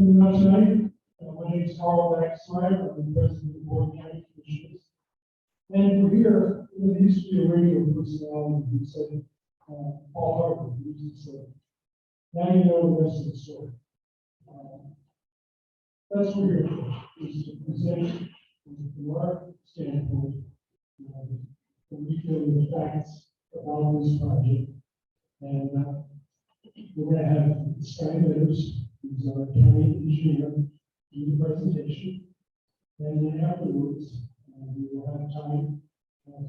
coming out tonight. My name is Carl Baxmeyer. I'm the president of the Board of County Commissioners. And we're here, there used to be a radio personality who said, Paul Harper, who used to say, now you know the rest of the story. That's what we're here for, is to present from our standpoint, we feel the facts about this project. And we're going to have Scotty Meadows, who's our county engineer, do the presentation. And then afterwards, we will have time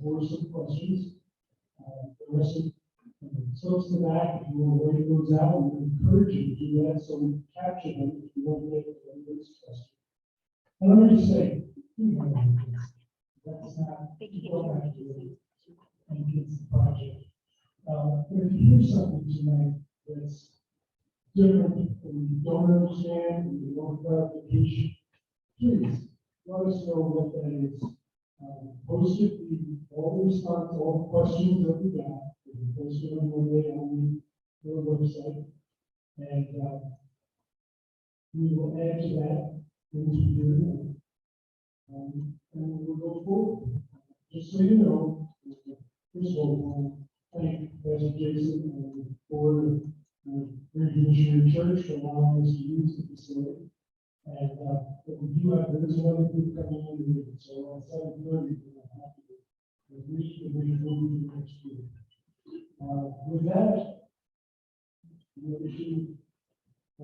for some questions. The rest of the folks in the back, if you want to write those out, we encourage you to do that so we capture them if you want to get everybody's question. And let me just say, that's not what I do against the project. But if you hear something tonight that's different, and you don't understand, and you want clarification, please let us know what that is. Post it, all the response, all the questions that we got, we post it on Monday on the website, and we will add to that into your and we'll go forward. Just so you know, first of all, thank Pastor Jason and the board of Missionary Church for allowing us to use the facility. And we do have, there is another group coming in here, so at 7:30, we're going to have to reach the next year. With that, we'll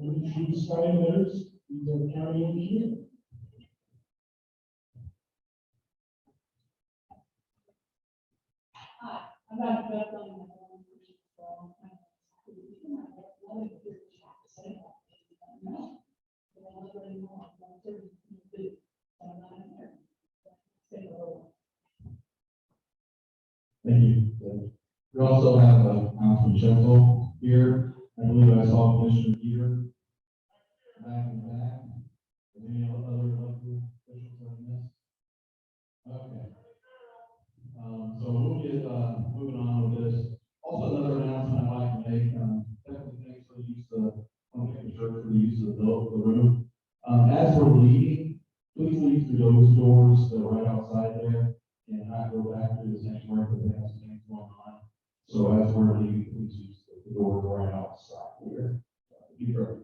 introduce Scotty Meadows, he's our county engineer. Hi, I'm not background. Thank you. We also have Councilman Shetzel here. I believe I saw Commissioner Peter back in the back. Any other elected officials on this? Okay. So we'll get moving on with this. Also, another announcement I'd like to make. Definitely thanks for the use of, I want to thank the church for the use of the room. As we're leaving, please leave through those doors that are right outside there and not go back through the sanctuary because they have some things going on. So as we're leaving, please use the doors right outside here. Be perfect.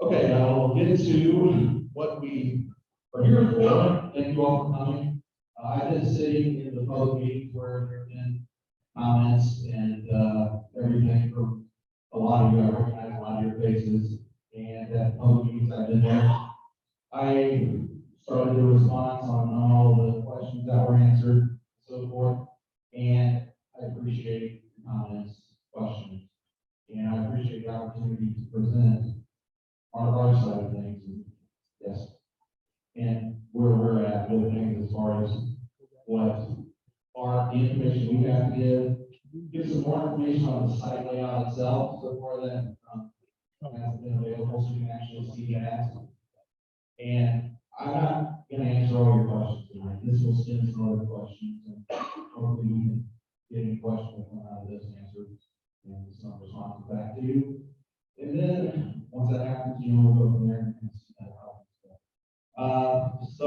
Okay, now we'll get into what we are here for. Thank you all for coming. I've been sitting in the public meetings where there have been comments and everything from a lot of you. I recognize a lot of your faces, and at public meetings I've been there. I started the response on all the questions that were answered, and so forth, and I appreciate the comments, questions, and I appreciate the opportunity to present our side of things. Yes, and where we're at with things as far as what the information we have to give some more information on the site layout itself, so far that has been available, so you can actually see that. And I'm not going to answer all your questions tonight. This will send some other questions, and hopefully we can get any questions that come out of this answered and some responses back to you. And then once that happens, we'll go from there and see that happens. So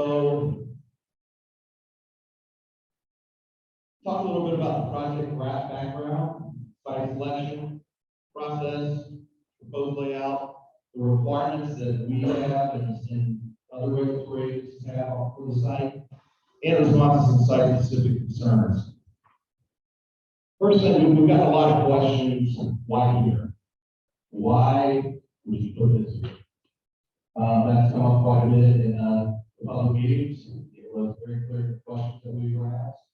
talk a little bit about the project background, site selection process, proposed layout, the requirements that we have and other regulatory agencies have for the site, and responses to site-specific concerns. First thing, we've got a lot of questions. Why here? Why would you put this here? That's come up quite a bit in the public meetings. It was very clear questions that we were asked.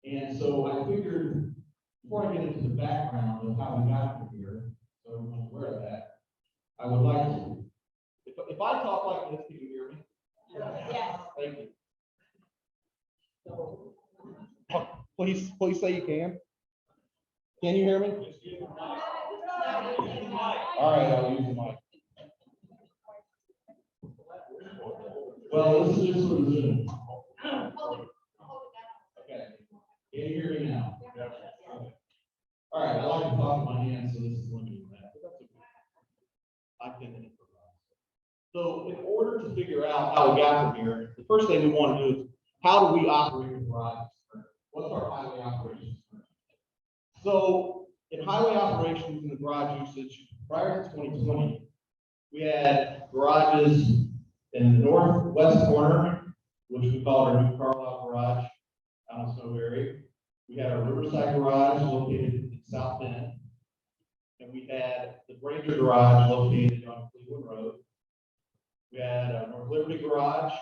And so I figured, before I get into the background of how we got here, so everyone's aware of that, I would like to, if I talk like this, can you hear me? Yes. Thank you. Please say you can. Can you hear me? All right, I'll use the mic. Well, this is just for the Zoom. Okay. Can you hear me now? Okay. All right, I like to talk with my hands, so this is limiting that. I can improvise. So in order to figure out how we got from here, the first thing we want to do is, how do we operate the garage? What's our highway operations? So in highway operations and the garage usage, prior to 2020, we had garages in the northwest corner, which we call our new Carlisle garage out in Snowberry. We had our Riverside garage located in South Bend. And we had the Granger garage located on Cleveland Road. We had our North Liberty garage.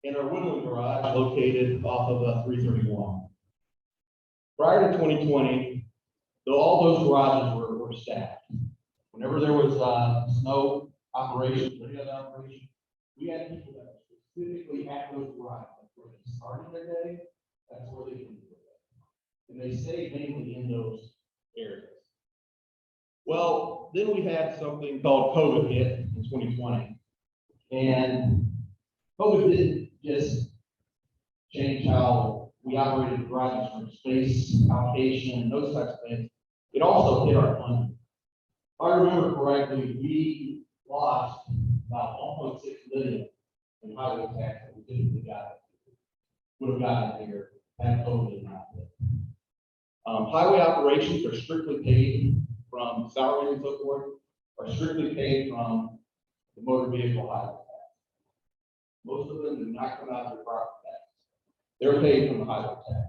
And our Woodland garage located off of 331. Prior to 2020, though all those garages were staffed. Whenever there was snow operations or any other operation, we had people that were specifically at those garages. That's where they started their day, that's where they ended their day. And they stayed mainly in those areas. Well, then we had something called COVID hit in 2020. And COVID didn't just change how we operated the garages from space allocation and those types of things. It also hit our funding. If I remember correctly, we lost about 1.6 million in highway tax that we typically would have gotten here had COVID not hit. Highway operations are strictly paid from salaries and so forth, are strictly paid from the motor vehicle highway tax. Most of them do not come out of their property tax. They're paid from the highway tax.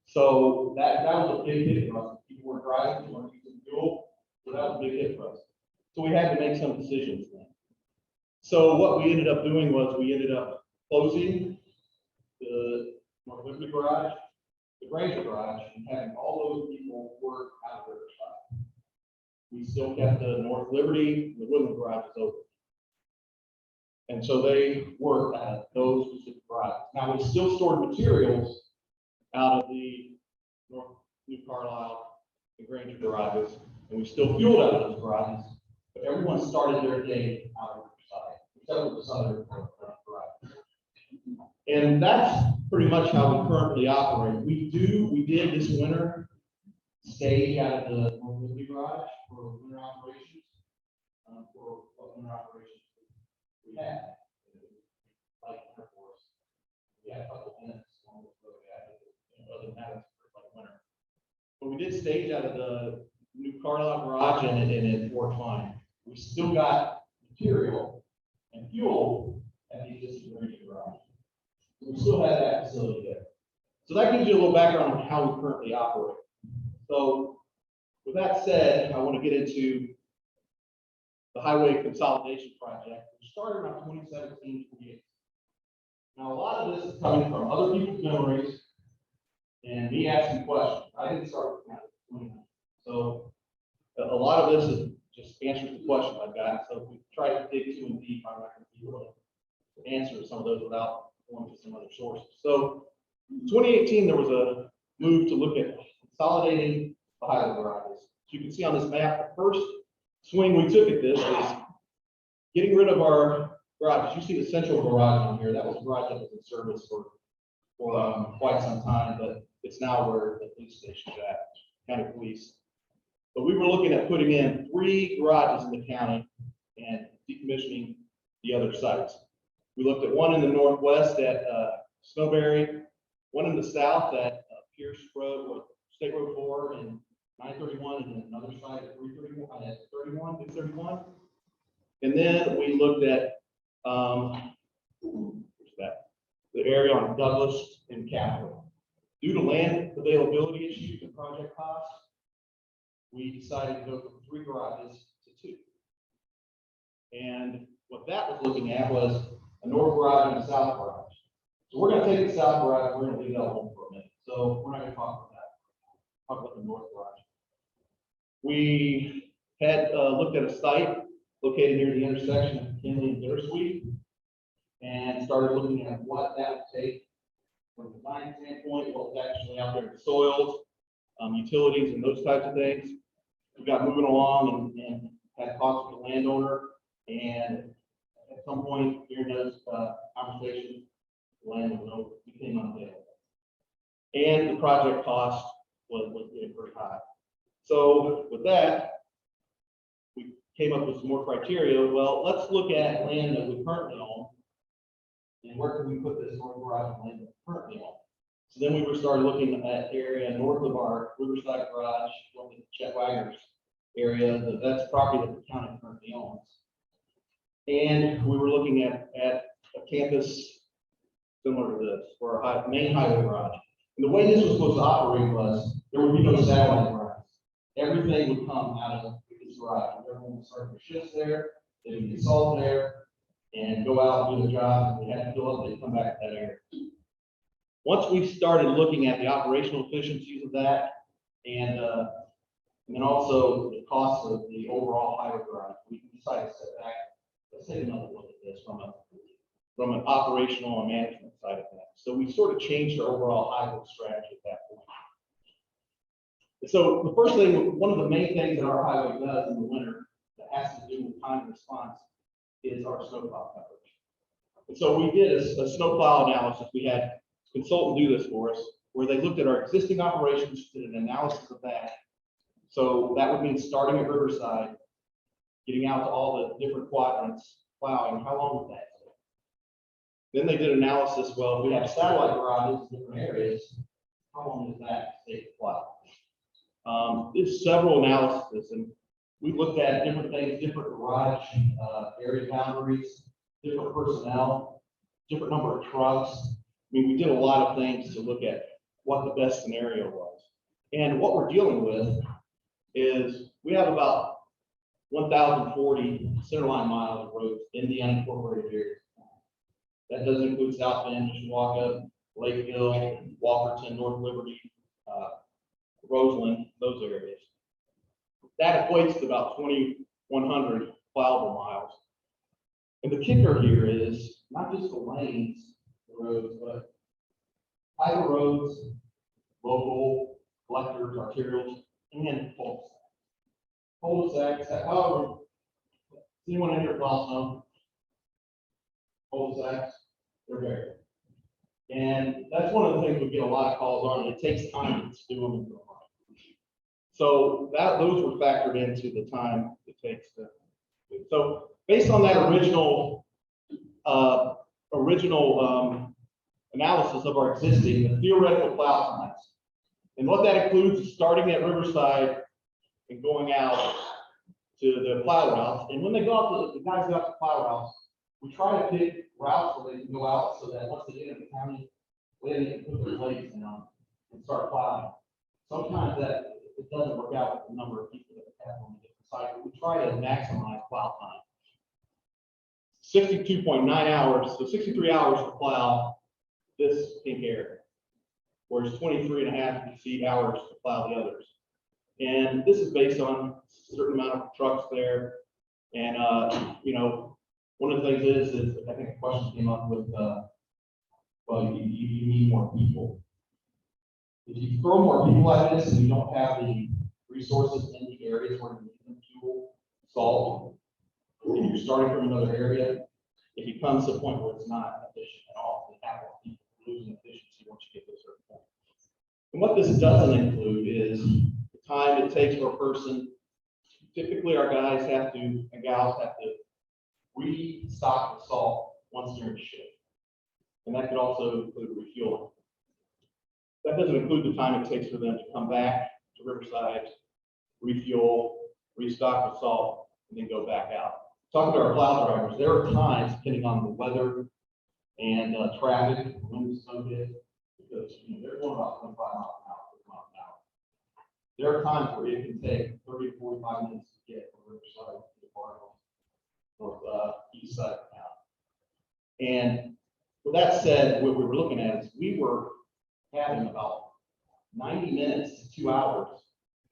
So that was a big hit for us. People weren't driving, weren't using fuel, so that was a big hit for us. So we had to make some decisions then. So what we ended up doing was we ended up closing the North Liberty garage, the Granger garage, and having all those people work out of Riverside. We still kept the North Liberty, the Woodland garages open. And so they worked out of those specific garages. Now, we still stored materials out of the New Carlisle and Granger garages, and we still fueled out of those garages, but everyone started their day out of Riverside, except for the southern garage. And that's pretty much how we currently operate. We did this winter stage out of the North Liberty garage for winter operations, for what winter operations we had. Like Air Force, we had a couple minutes along the road, other than that, it's like winter. But we did stage out of the New Carlisle garage and it worked fine. We still got material and fuel at the existing Granger garage. So we still had that facility there. So that gives you a little background on how we currently operate. So with that said, I want to get into the highway consolidation project, which started around 2017, 2018. Now, a lot of this is coming from other people's memories and me asking questions. I didn't start with that. So a lot of this is just answers the questions I've got. So if we try to dig too in deep, I'm not going to be able to answer some of those without going to some other sources. So in 2018, there was a move to look at consolidating the highway garages. So you can see on this map, the first swing we took at this was getting rid of our garages. You see the central garage on here. That was a garage that was in service for quite some time, but it's now where the police station is at, county police. But we were looking at putting in 3 garages in the county and decommissioning the other sites. We looked at one in the northwest at Snowberry, one in the south at Pierce Road, State Road 4 and 931, and then another site at 331, at 631. And then we looked at the area on Douglas and Capitol. Due to land availability issues and project costs, we decided to go from 3 garages to 2. And what that was looking at was a north garage and a south garage. So we're going to take the south garage, we're going to leave that alone for a minute. So we're not going to talk about that. Talk about the north garage. We had looked at a site located near the intersection of McKinley and Bittersweet and started looking at what that would take from a design standpoint, what was actually out there in the soils, utilities, and those types of things. We got moving along and had talks with the landowner, and at some point during those conversations, the land became unavailable. And the project cost was getting pretty high. So with that, we came up with some more criteria. Well, let's look at land that we currently own. And where can we put this storage garage on land that we currently own? So then we started looking at that area north of our Riverside Garage, from the Chet Wagner's area, that's property that the county currently owns. And we were looking at a campus similar to this, for a main highway garage. And the way this was supposed to operate was, there would be no satellite garage. Everything would come out of this garage. Everyone would start their shifts there, they would get salt there, and go out and do the job. If they had to fill up, they'd come back to that area. Once we started looking at the operational efficiencies of that, and then also the cost of the overall highway garage, we decided to step back. Let's take another look at this from an operational and management side of that. So we sort of changed our overall highway strategy at that point. So the first thing, one of the main things that our highway does in the winter that has to do with time and response is our snowplow coverage. And so we did a snowplow analysis. We had a consultant do this for us, where they looked at our existing operations, did an analysis of that. So that would mean starting at Riverside, getting out to all the different quadrants, plowing. How long would that take? Then they did analysis. Well, if we have satellite garages in different areas, how long does that take to plow? There's several analyses, and we looked at different things, different garage area boundaries, different personnel, different number of trucks. I mean, we did a lot of things to look at what the best scenario was. And what we're dealing with is we have about 1,040 centerline miles of roads in the unincorporated area. That doesn't include South Bend, Mishawaka, Lakeville, Walkerton, North Liberty, Roseland, those areas. That equates to about 2,100 plowable miles. And the kicker here is not just the lanes, the roads, but highway roads, local collectors, arterials, and cul-de-sacs. Cul-de-sacs, however, does anyone in here plow snow? Cul-de-sacs, they're buried. And that's one of the things we get a lot of calls on, and it takes time to do them. So those were factored into the time it takes to do. So based on that original analysis of our existing, the theoretical plow times, and what that includes is starting at Riverside and going out to the plow routes. And when they go out, the guys go out to plow routes, we try to pick routes where they can go out so that once they get in the county, they can put their blades down and start plowing. Sometimes that it doesn't work out with the number of people that we have on the different sites, but we try to maximize plow time. 62.9 hours, so 63 hours to plow this pink area, whereas 23.5 hours to plow the others. And this is based on a certain amount of trucks there. And, you know, one of the things is I think a question came up with, well, you need more people. If you throw more people at this and you don't have the resources in the areas where you need fuel, salt, and you're starting from another area, it becomes a point where it's not efficient at all. You have people losing efficiency once you get to a certain point. And what this doesn't include is the time it takes for a person. Typically, our guys have to, and gals have to restock the salt once they're in shift. And that could also include refueling. That doesn't include the time it takes for them to come back to Riverside, refuel, restock the salt, and then go back out. Talking to our plow drivers, there are times, depending on the weather and traffic, when the snow hits, because they're going about 25 miles an hour. There are times where it can take 30 to 45 minutes to get from Riverside to the north east side of town. And with that said, what we were looking at is we were having about 90 minutes to 2 hours,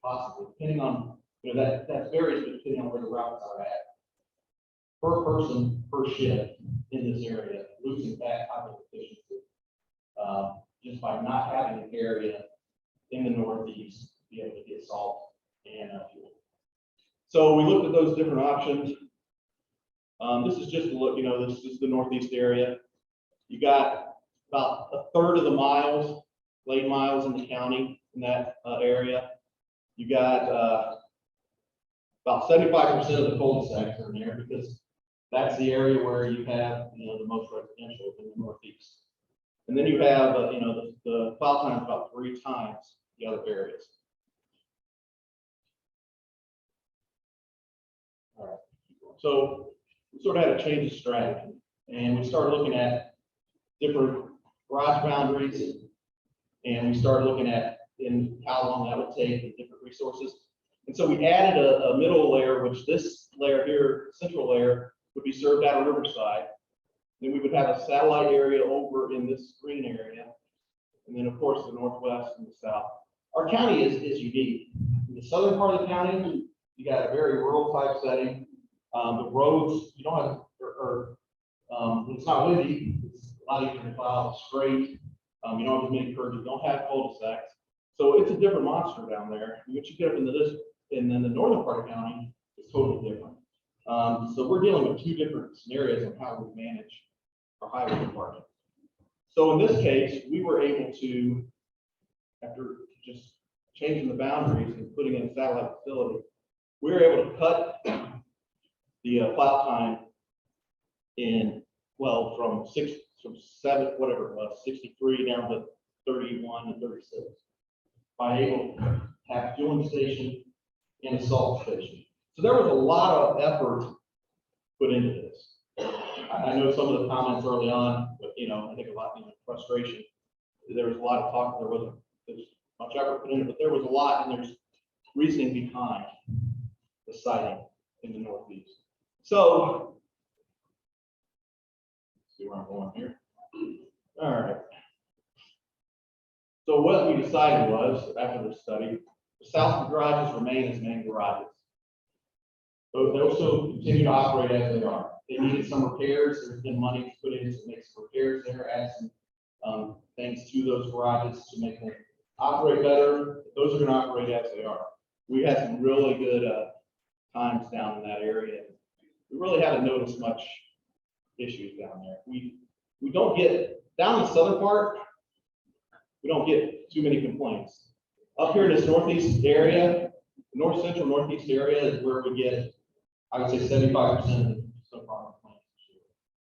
possibly, depending on, that varies depending on where the routes are at, per person, per shift in this area, losing that type of efficiency, just by not having an area in the northeast to be able to get salt and fuel. So we looked at those different options. This is just a look, this is the northeast area. You got about a third of the miles, lane miles in the county in that area. You got about 75% of the cul-de-sacs are in there because that's the area where you have, the most residential in the northeast. And then you have, the plow time is about 3 times the other areas. All right. So we sort of had a change of strategy, and we started looking at different garage boundaries, and we started looking at how long that would take and different resources. And so we added a middle layer, which this layer here, central layer, would be served out of Riverside. Then we would have a satellite area over in this green area. And then, of course, the northwest and the south. Our county is unique. In the southern part of the county, you got a very rural type setting. The roads, you don't have, when it's not windy, it's a lot easier to plow, straight. You don't have as many curves, you don't have cul-de-sacs. So it's a different monster down there. Once you get up into this, and then the northern part of the county is totally different. So we're dealing with 2 different scenarios on how we manage our highway department. So in this case, we were able to, after just changing the boundaries and putting in a satellite facility, we were able to cut the plow time in, well, from 7, whatever it was, 63 down to 31 to 36. By able to have fueling station and a salt station. So there was a lot of effort put into this. I know some of the comments early on, but I think a lot, frustration. There was a lot of talk, there's much effort put into it, but there was a lot, and there's reasoning behind the siting in the northeast. So, let's see where I'm going here. All right. So what we decided was, after the study, the south garages remain as main garages. So they'll still continue to operate as they are. They needed some repairs. There's been money put in to make some repairs there, add some things to those garages to make them operate better. Those are going to operate as they are. We had some really good times down in that area. We really haven't noticed much issues down there. We don't get down in the southern part. We don't get too many complaints. Up here in this northeast area, north central northeast area is where we get, I would say, 75% of the so-far complaints.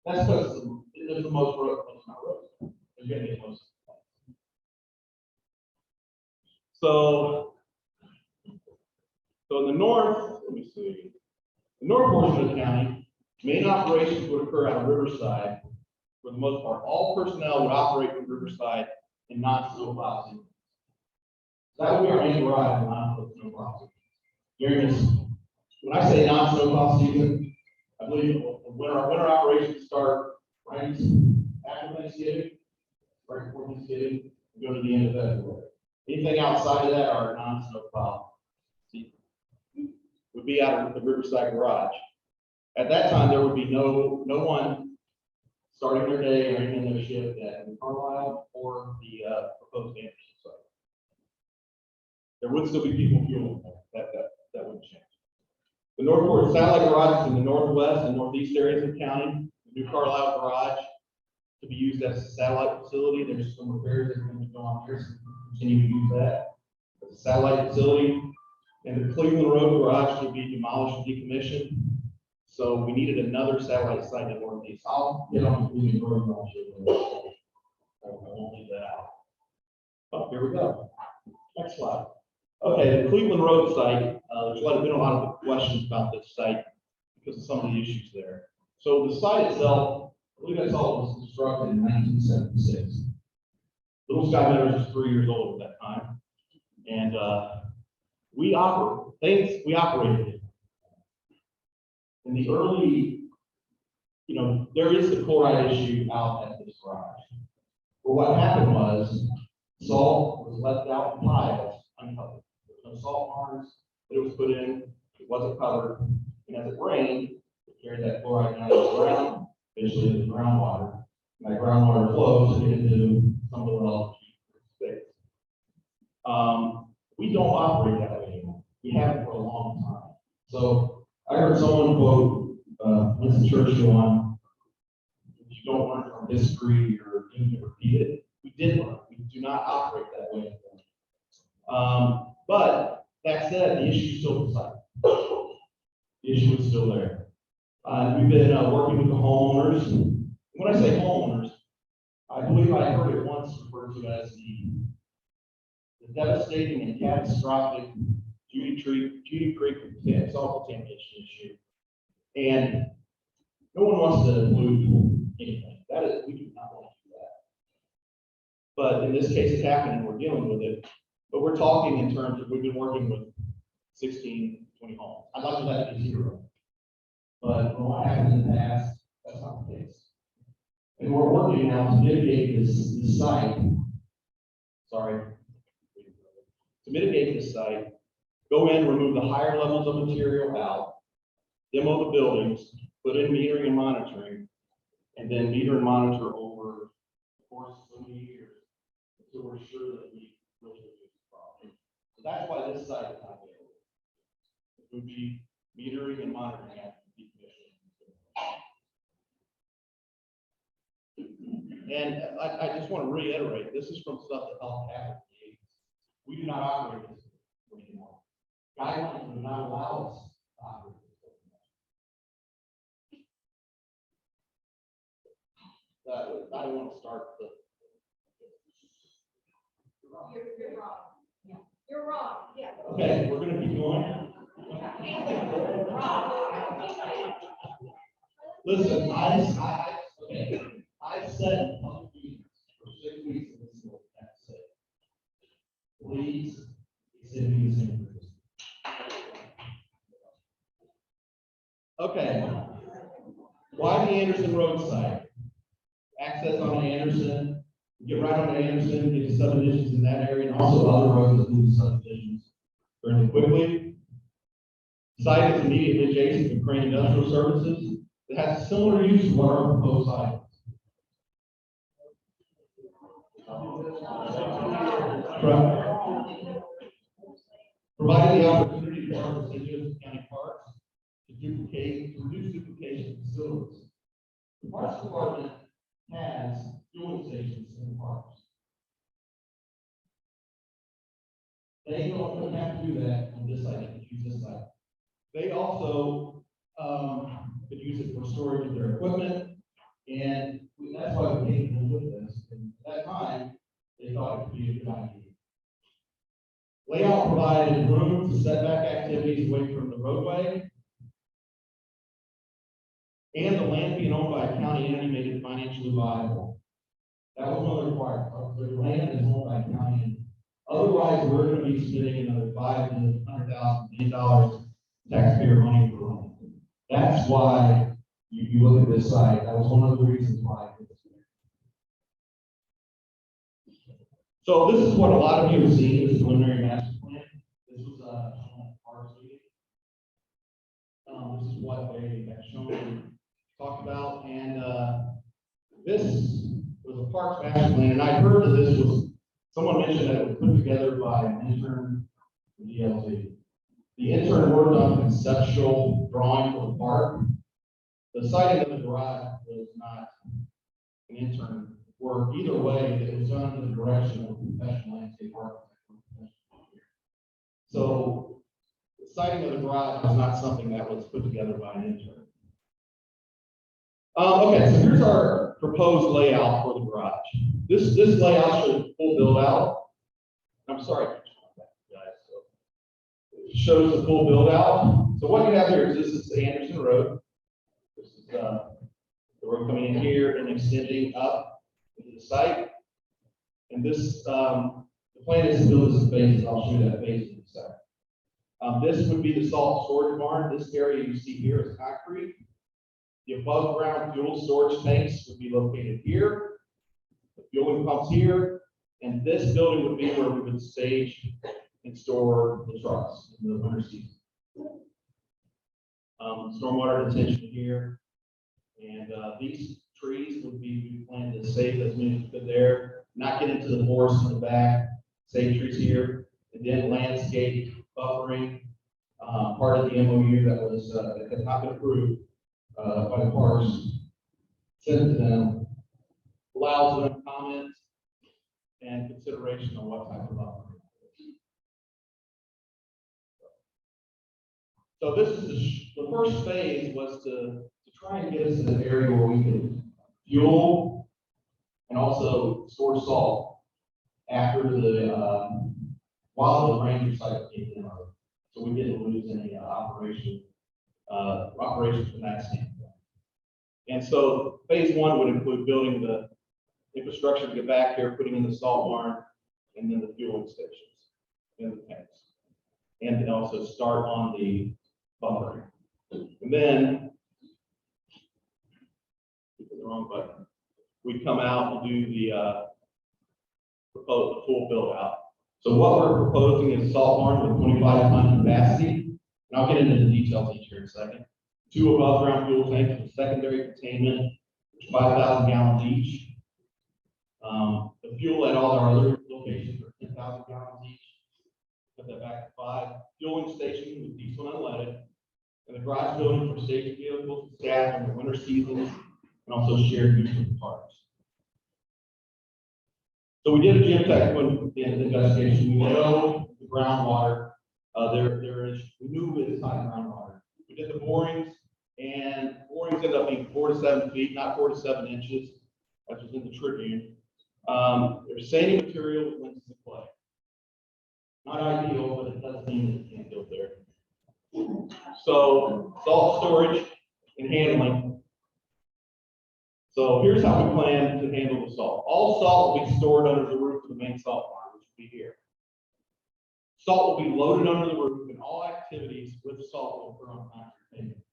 That's because there's the most road, it's not roads. There's going to be most. So in the north, let me see, the north portion of the county, main operations would occur out of Riverside. For the most part, all personnel would operate from Riverside and not snowplow season. That would be our main garage and not snowplow season. During this, when I say non snowplow season, I believe when our winter operations start right after Thanksgiving, right before Thanksgiving, we go to the end of February. Anything outside of that are non snowplow season. Would be out of the Riverside garage. At that time, there would be no one starting their day or ending their shift at Carlisle or the proposed Anderson site. There would still be people fueling there. That wouldn't change. The Northport satellite garages in the northwest and northeast areas of the county, the new Carlisle garage to be used as a satellite facility. There's some repairs that are going to go on here, so we continue to use that as a satellite facility. And the Cleveland Road garage to be demolished and decommissioned. So we needed another satellite site in the northeast. I'll get on the Cleveland Road garage. I won't leave that out. Oh, here we go. Next slide. Okay, the Cleveland Road site, there's been a lot of questions about this site because of some of the issues there. So the site itself, I believe that site was constructed in 1976. Little Sky Meadows was 3 years old at that time. And we operated it. In the early, there is the chloride issue out at this garage. But what happened was salt was left out in piles uncovered. There was no salt barns that it was put in, it wasn't covered. And as it rained, it carried that chloride down to the ground, eventually into the groundwater. And that groundwater flows into some of the wells space. We don't operate that way anymore. We haven't for a long time. So I heard someone quote Winston Churchill on, if you don't learn from history, you're doomed to repeat it. We did learn. We do not operate that way anymore. But that said, the issue is still the site. the issue is still there. We've been working with the homeowners. When I say homeowners, I believe I heard it once referred to as the devastating and catastrophic Judy Creek salt contamination issue. And no one wants to pollute anything. That is, we do not want to do that. But in this case, it's happening, we're dealing with it. But we're talking in terms of, we've been working with 16, 20 homes. I'd like to let it be 0. But from what happened in the past, that's not the case. And we're working now to mitigate this site. Sorry. To mitigate this site, go in, remove the higher levels of material out, demo the buildings, put in metering and monitoring, and then meter and monitor over the course of so many years until we're sure that we really reduce the problem. So that's why this site is not available. It would be metering and monitoring after decommissioning. And I just want to reiterate, this is from stuff that Health happened in the 80s. We do not operate this anymore. Guidelines do not allow us to operate this anymore. I don't want to start the. You're wrong. Yeah. You're wrong. Yeah. Okay, we're going to keep going. Listen, I've said public meetings for 6 weeks in this bill. That's it. Please exhibit these information. Okay. Why the Anderson Road site? Access on Anderson, get right on Anderson, get to subdivisions in that area, and also other roads that move to subdivisions fairly quickly. Site is immediately adjacent to Crane Industrial Services. It has similar use to what our proposed site is. Provided the opportunity to work with St. County Parks to reduce duplication of facilities. The Parks Department has fueling stations in the parks. They don't have to do that on this site, they can use this site. They also could use it for storage of their equipment, and that's why we came in with this. And at that time, they thought it could be a good idea. Layout provided room for setback activities away from the roadway, and the land being owned by a county entity made it financially viable. That was one of the requirements. The land is owned by a county entity. Otherwise, we're going to be spending another $5 to $100,000 million taxpayer money for land. That's why you look at this site. That was one of the reasons why. So this is what a lot of you have seen, this preliminary master plan. This was shown at Parks meeting. This is what they have shown, talked about, and this was a Parks master plan, and I heard that this was, someone mentioned that it was put together by an intern from DLT. The intern worked on conceptual drawing for the park. The siting of the garage was not an intern work. Either way, it was done under the direction of a professional landscape architect. So the siting of the garage was not something that was put together by an intern. Okay, so here's our proposed layout for the garage. This layout shows a full build out. I'm sorry, guys. So it shows the full build out. So what you have here is this is the Anderson Road. This is the road coming in here and extending up into the site. And this, the plan is to build this in phases. I'll show you that phase in a second. This would be the salt storage barn. This area you see here is concrete. The above ground fuel storage tanks would be located here. The fueling pumps here. And this building would be where we would stage and store the trucks in the winter season. Stormwater detention here. And these trees would be, we plan to save as many as fit there, not get into the forest in the back, save trees here, and then landscape buffering, part of the MOU that was that has not been approved by the parks, sent to them, allows them comment and consideration on what type of buffering. So this is the first phase was to try and get us in an area where we could fuel and also store salt after while the Ranger site came in. So we didn't lose any operations from that standpoint. And so phase one would include building the infrastructure to get back here, putting in the salt barn, and then the fueling stations and the tanks. And then also start on the buffering. And then, the wrong button, we'd come out and do the full build out. So what we're proposing is a salt barn with 2,500 capacity, and I'll get into the details each here in a second. 2 above ground fuel tanks with secondary containment, 5,000 gallons each. The fuel at all our other locations are 10,000 gallons each. Put that back to 5. Fueling station with diesel and unleaded, and the garage building for safety vehicles and staff in the winter seasons, and also shared use of the parks. So we did a geotechnical investigation. We know the groundwater. We knew it was high groundwater. We did the borings, and borings ended up being 4 to 7 feet, not 4 to 7 inches, which was in the Tribune. There's sandy material with lenses of clay. Not ideal, but it does mean that you can't build there. So salt storage and handling. So here's how we plan to handle the salt. All salt will be stored under the roof of the main salt barn, which will be here. Salt will be loaded under the roof, and all activities with salt will occur on concrete pavement.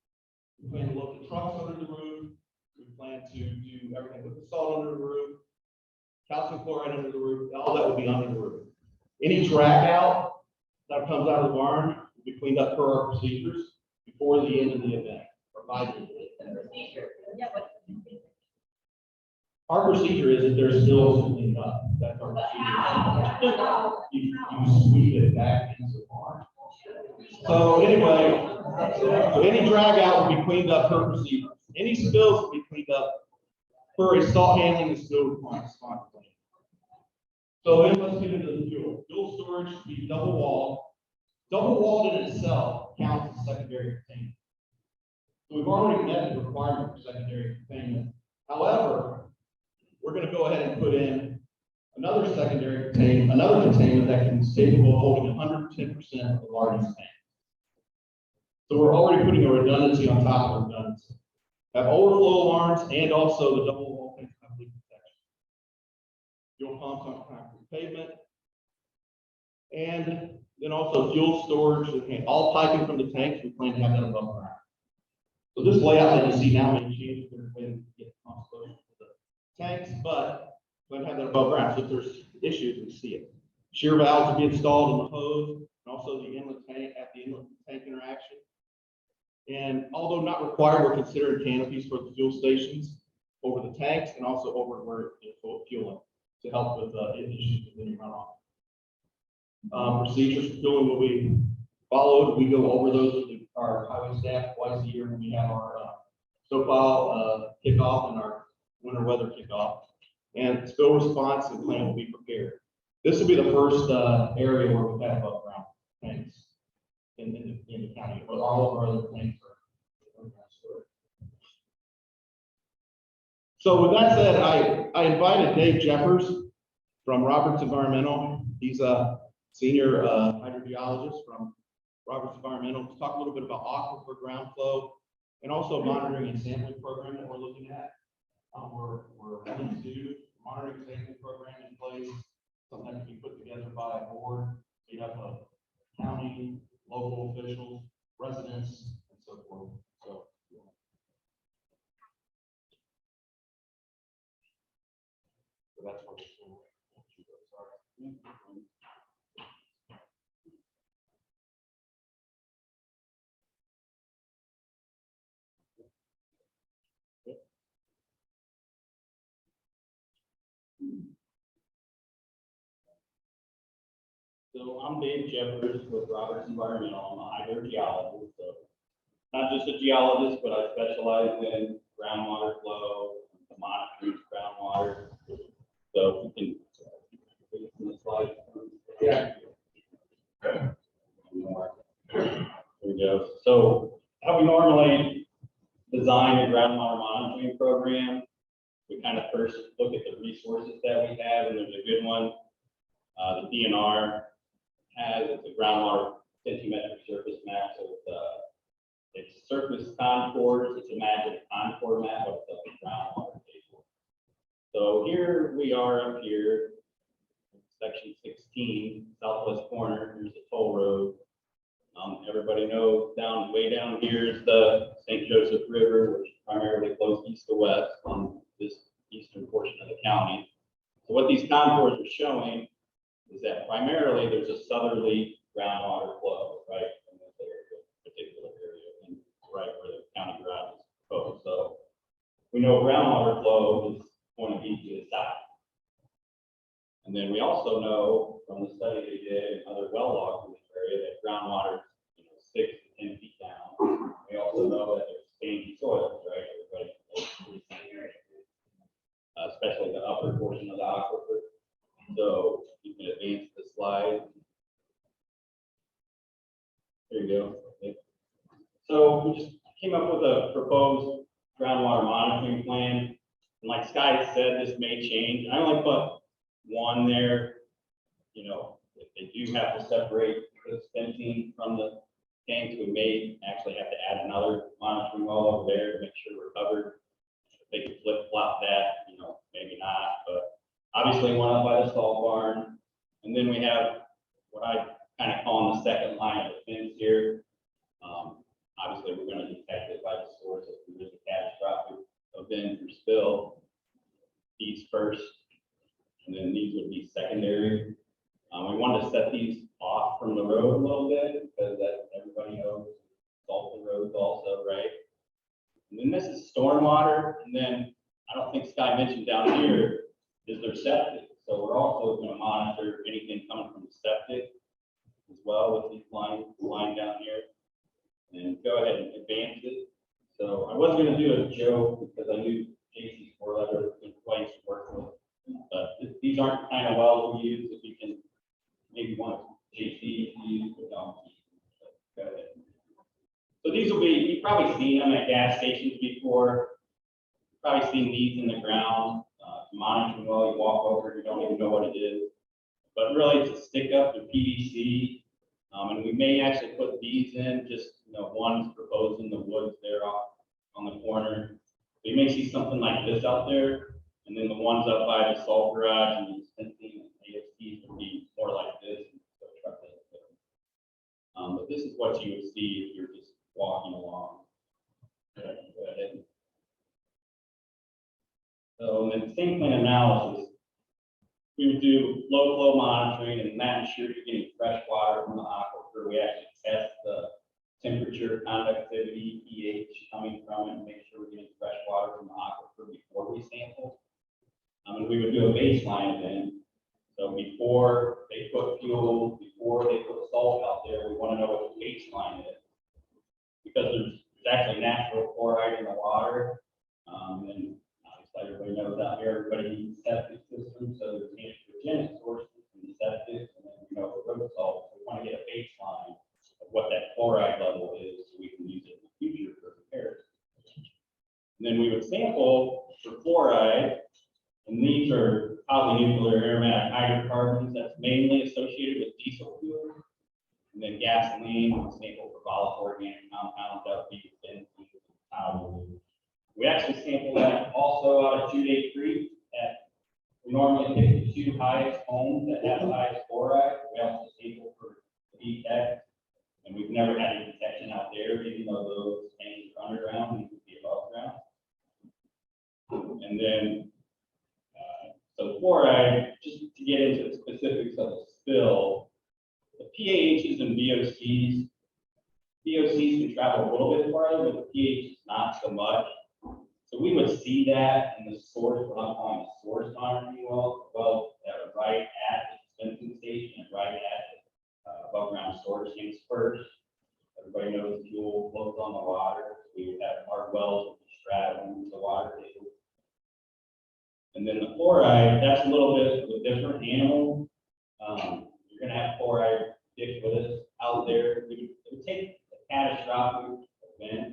We plan to load the trucks under the roof. We plan to do everything with the salt under the roof, calcium chloride under the roof. All that will be under the roof. Any drag out that comes out of the barn will be cleaned up per our procedures before the end of the event, or by the end of the event. Procedure. Yeah, what's the procedure? Our procedure is that there's still to clean up. That's our procedure. You sweep it back into the barn. So anyway, so any drag out will be cleaned up per procedure. Any spills will be cleaned up per a salt handling and spill response plan. So then let's get into the fuel. Fuel storage should be double walled. Double walled in itself counts as secondary containment. So we've already met the requirement for secondary containment. However, we're going to go ahead and put in another secondary containment, another containment that can capable of holding 110% of the largest tank. So we're already putting a redundancy on top of redundancy. Have overflow alarms and also the double wall tanks have leak protection. Fuel pumps on concrete pavement, and then also fuel storage. All piping from the tanks, we plan to have that above ground. So this layout that you see now may change when we get pumps closer to the tanks, but we're going to have that above ground. So if there's issues, we see it. Shear valves will be installed in the hose, and also the inlet tank at the inlet tank interaction. And although not required, we're considering canopies for the fuel stations over the tanks and also over where it's fueling to help with issues with any runoff. Procedures for fueling will be followed. We go over those with our highway staff twice a year when we have our snowplow kickoff and our winter weather kickoff. And spill response and plan will be prepared. This will be the first area where we've had above ground tanks in the county, but all of our other tanks are underground storage. So with that said, I invited Dave Jeffers from Roberts Environmental. He's a senior hydrogeologist from Roberts Environmental to talk a little bit about aquifer ground flow and also monitoring and sampling program that we're looking at. We're running to monitoring sampling program in place, something that can be put together by a board made up of county, local officials, residents, and so forth. So that's what we're doing. So I'm Dave Jeffers with Roberts Environmental. I'm a hydrogeologist. So not just a geologist, but I specialize in groundwater flow, monitoring groundwater. So you can see the slide. Yeah. There we go. So how we normally design a groundwater monitoring program, we kind of first look at the resources that we have, and there's a good one. The DNR has, it's a groundwater sentimetric surface map, so it's surface contours, it's a magic contour map of the groundwater table. So here we are up here, section 16, southwest corner, here's the toll road. Everybody knows way down here is the St. Joseph River, which primarily flows east to west on this eastern portion of the county. So what these contours are showing is that primarily there's a southerly groundwater flow, right, in this particular area, and right where the county garage is proposed. So we know groundwater flow is going to be to the south. And then we also know from the study they did and other well logs in this area that groundwater is 6 to 10 feet down. We also know that there's sandy soils, right? Everybody knows pretty sandy area, especially the upper portion of the aquifer. So you can advance the slide. There you go. Okay. So we just came up with a proposed groundwater monitoring plan. And like Sky said, this may change. I only put one there. If they do have to separate the fencing from the tanks, we may actually have to add another monitoring well over there to make sure we're covered. If they could flip flop that, maybe not, but obviously one up by the salt barn. And then we have what I kind of call the second line of defense here. Obviously we're going to detect it by the source if there's a catastrophic event or spill. These first, and then these would be secondary. We wanted to set these off from the road a little bit because that everybody knows salty roads also, right? And then this is stormwater, and then I don't think Sky mentioned down here is their septic. So we're also going to monitor anything coming from the septic as well with these lines down here. And go ahead and advance it. So I was going to do a joke because I knew JC's 4-letter in place to work with. But these aren't the kind of wells we use. If you can maybe want JC to use, but don't. Go ahead. So these will be, you've probably seen them at gas stations before. You've probably seen these in the ground. Monitoring well, you walk over, you don't even know what it is. But really, it's a stick up to PVC. And we may actually put these in, just one's proposed in the woods there on the corner. So you may see something like this out there. And then the ones up by the salt garage and the fencing and AFCs would be more like this. But this is what you would see if you're just walking along. Go ahead. So in the same plan analysis, we would do low flow monitoring and that ensure you're getting fresh water from the aquifer. We actually test the temperature, conductivity, pH coming from it, and make sure we're getting fresh water from the aquifer before we sample. And we would do a baseline then. So before they put fuel, before they put salt out there, we want to know what the baseline is. Because there's actually natural chloride in the water. And obviously everybody knows out here, everybody needs septic systems. So there's anthropogenic sources from the septic, and then the road salt. So we want to get a baseline of what that chloride level is so we can use it in the future for comparison. And then we would sample for fluoride. And these are polynuclear aromatic hydrocarbons that's mainly associated with diesel fuel. And then gasoline, we sample for volatile organic compounds that would be benzene. We actually sample that also out of Jude Creek. We normally pick the 2 highest homes that have the highest fluoride. We also sample for DTEC. And we've never had any detection out there, even though those tanks are underground and could be above ground. And then so fluoride, just to get into the specifics of the spill, the PAHs and VOCs can travel a little bit farther, but the PAHs not so much. So we would see that in the source, what I'm calling the source monitoring well that are right at the dispensing station and right at the above ground storage tanks first. Everybody knows the fuel flows on the water. We would have our wells straddling the water table. And then the fluoride, that's a little bit of a different animal. You're going to have fluoride ubiquitous out there. It would take a catastrophic event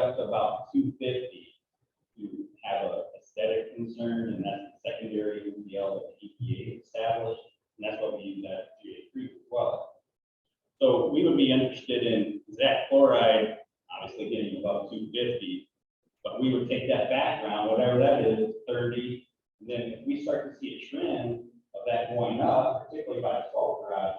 up to about 250 to have a aesthetic concern, and that's the secondary MCL that the EPA established, and that's what we use at GA Creek as well. So we would be interested in Zach chloride, obviously getting above 250, but we would take that background, whatever that is, 30, and then if we start to see a trend of that going up, particularly by the salt garage,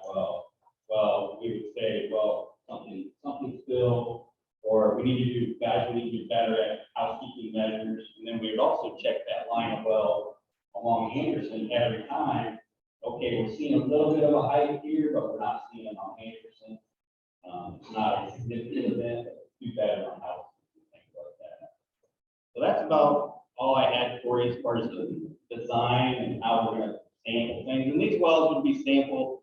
well, we would say, well, something still, or we need to do, guys, we need to do better at housekeeping measures, and then we would also check that line of well along Anderson every time. Okay, we're seeing a little bit of a hike here, but we're not seeing it on Anderson. It's not a significant event, but do better on housekeeping, things like that. So that's about all I had for you as far as the design and how we're gonna sample things. And these wells would be sampled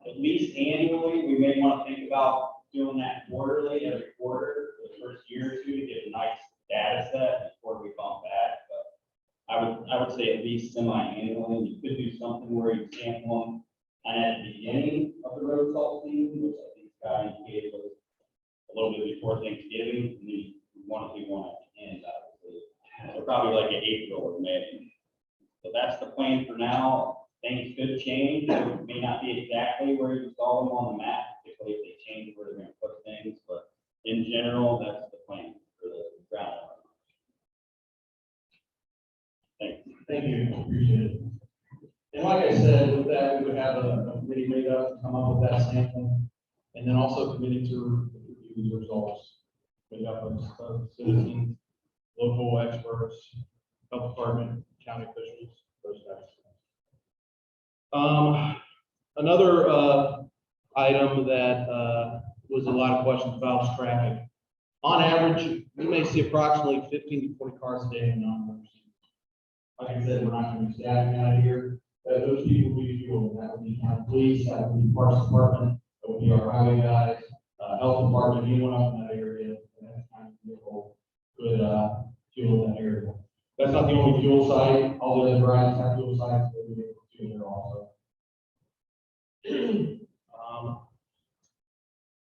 at least annually. We may want to think about doing that quarterly, every quarter, for the first year or two, to get a nice data set before we bump back. But I would say at least semi-annually. You could do something where you sample them kind of at the beginning of the road salt season, which I think Scott indicated was a little bit before Thanksgiving, and then you want to do one at the end, obviously. So probably like in April or May. So that's the plan for now. Things could change. It may not be exactly where you saw them on the map, particularly if they change where they're going to put things, but in general, that's the plan for the groundwater. Thanks. Thank you, appreciate it. And like I said, with that, we would have a committee made up to come up with that sample, and then also a committee to review the results. Made up of citizens, local experts, health department, county officials, those types of things. Another item that was a lot of questions about is traffic. On average, we may see approximately 15 to 20 cars a day in non-emergency. Like I said, we're not going to be staffing out here. Those people we fuel, that would be county police, that would be parks department, that would be our highway guys, health department, anyone up in that area, that kind of vehicle could fuel in that area. That's not the only fuel site. All the other brands have fuel sites, but we fuel there also.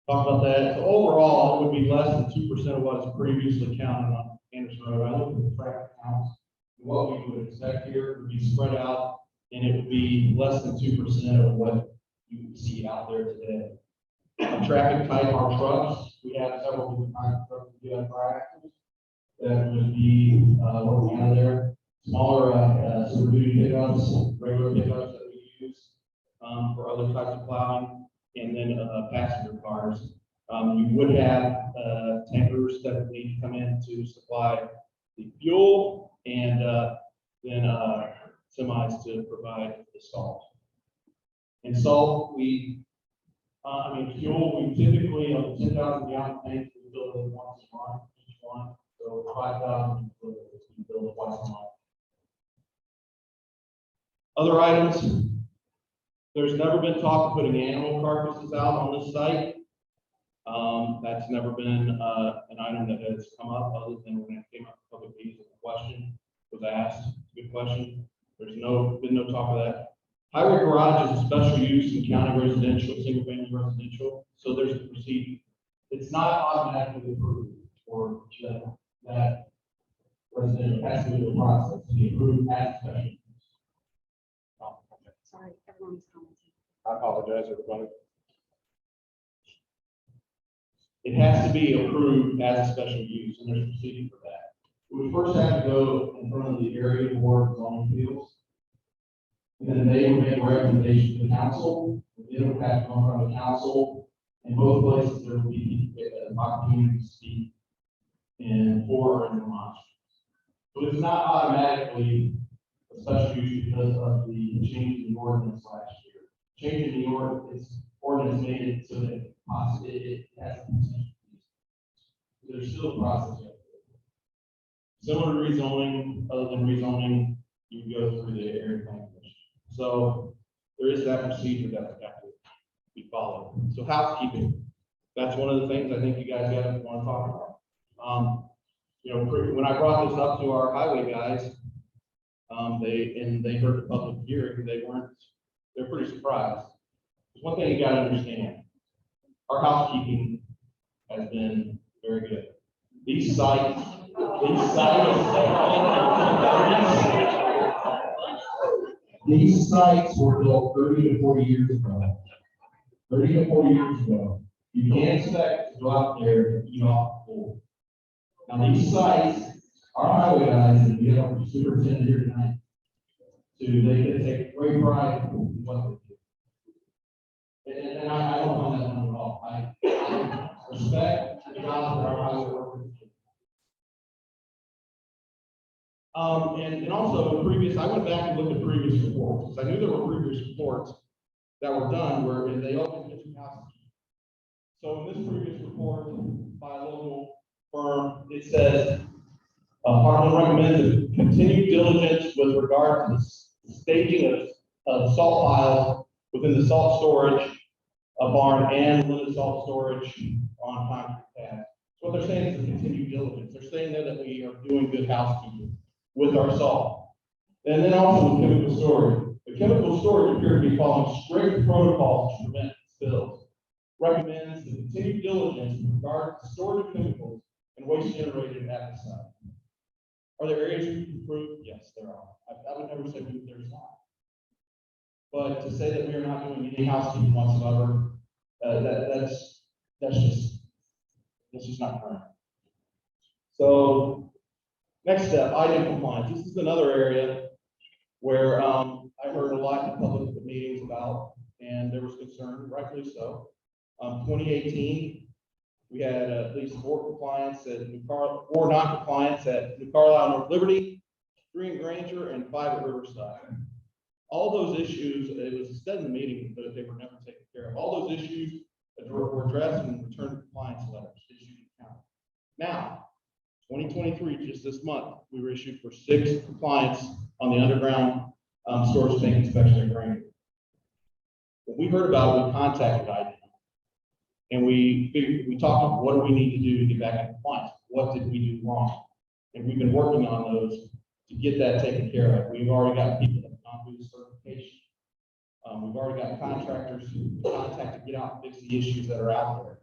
Talk about that. So overall, it would be less than 2% of what is previously counted on Anderson Road. I looked at the traffic counts. What we would expect here would be spread out, and it would be less than 2% of what you would see out there today. Traffic type, our trucks, we have several different kinds of trucks that do have fire axles. That would be working out of there. Smaller Super Duty pickups, regular pickups that we use for other types of plowing, and then passenger cars. You would have tankers that would need to come in to supply the fuel, and then semis to provide the salt. And salt, fuel, we typically, on the 10,000 gallon tanks, we build it once a month, each one. So 5,000, we build it twice a month. Other items, there's never been talk of putting animal carcasses out on this site. That's never been an item that has come up, other than when it came up in public meetings, a question was asked. Good question. There's been no talk of that. Highway garage is a special use in county residential, single family residential. So there's a procedure. It's not automatically approved for that residential. Has to go through a process to be approved as a special use. Sorry, everyone's commenting. I apologize, everybody. It has to be approved as a special use, and there's a procedure for that. We first have to go in front of the area board of zoning appeals. And then they would make a recommendation to the council. Then it would have to go in front of the council. In both places, there would be an opportunity to speak in for and demonstrate. So it's not automatically a special use because of the change in the ordinance last year. Change in the ordinance made it so that it has potential. There's still a process yet. Similar to rezoning, other than rezoning, you go through the area plan commission. So there is that procedure that would have to be followed. So housekeeping, that's one of the things I think you guys want to talk about. When I brought this up to our highway guys, they heard the public hearing, they're pretty surprised. There's one thing you got to understand. Our housekeeping has been very good. These sites, These sites were built 30 to 40 years ago. 30 to 40 years ago. You can't expect to go out there and eat off the floor. Now, these sites, our highway guys, and we have our superintendent here tonight, so they can take great pride in what they do. And I don't find that one at all. I respect the job that our highway workers do. And also previous, I went back and looked at previous reports, because I knew there were previous reports that were done where they opened kitchen houses. So in this previous report by a local firm, it says, Harlan recommends continued diligence with regard to the staging of salt piles within the salt storage barn and limited salt storage on concrete pads. So what they're saying is a continued diligence. They're saying that we are doing good housekeeping with our salt. And then also the chemical storage. The chemical storage appears to be following strict protocols to prevent spills. Recommends the continued diligence in regard to storage of chemicals and waste generated at the site. Are there areas we can improve? Yes, there are. I would never say there's not. But to say that we are not doing any housekeeping whatsoever, that's just not current. So next step, item compliance. This is another area where I heard a lot in public meetings about, and there was concern, rightfully so. 2018, we had at least 4 compliance at four non-compliance at New Carlisle, North Liberty, 3 in Granger, and 5 at Riverside. All those issues, it was said in the meeting, but they were never taken care of. All those issues were addressed and returned compliance letters issued in the county. Now, 2023, just this month, we were issued for 6 compliance on the underground storage tank inspection at Granger. When we heard about it, we contacted IDEM. And we talked about what do we need to do to get back in compliance? What did we do wrong? And we've been working on those to get that taken care of. We've already got people that have gone through the certification. We've already got contractors who contact to get out and fix the issues that are out there.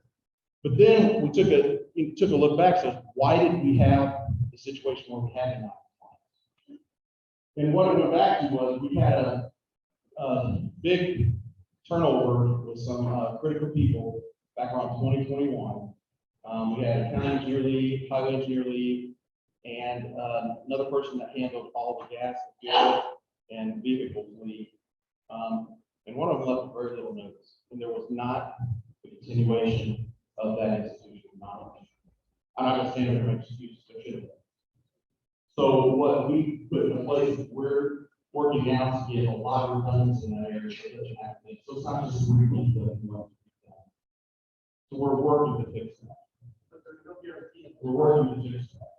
But then we took a look back and said, why did we have the situation where we had non-compliance? And what it went back to was we had a big turnover with some critical people back around 2021. We had a county engineer leave, highway engineer leave, and another person that handled all the gas, fuel, and vehicles leave. And one of them left very little notice, and there was not a continuation of that institution knowledge. I'm not going to stand there and make excuses. There should have been. So what we put in place, we're working now to get a lot of redundancy in that area. So it's not just repeat the. So we're working to fix that. We're working to fix that.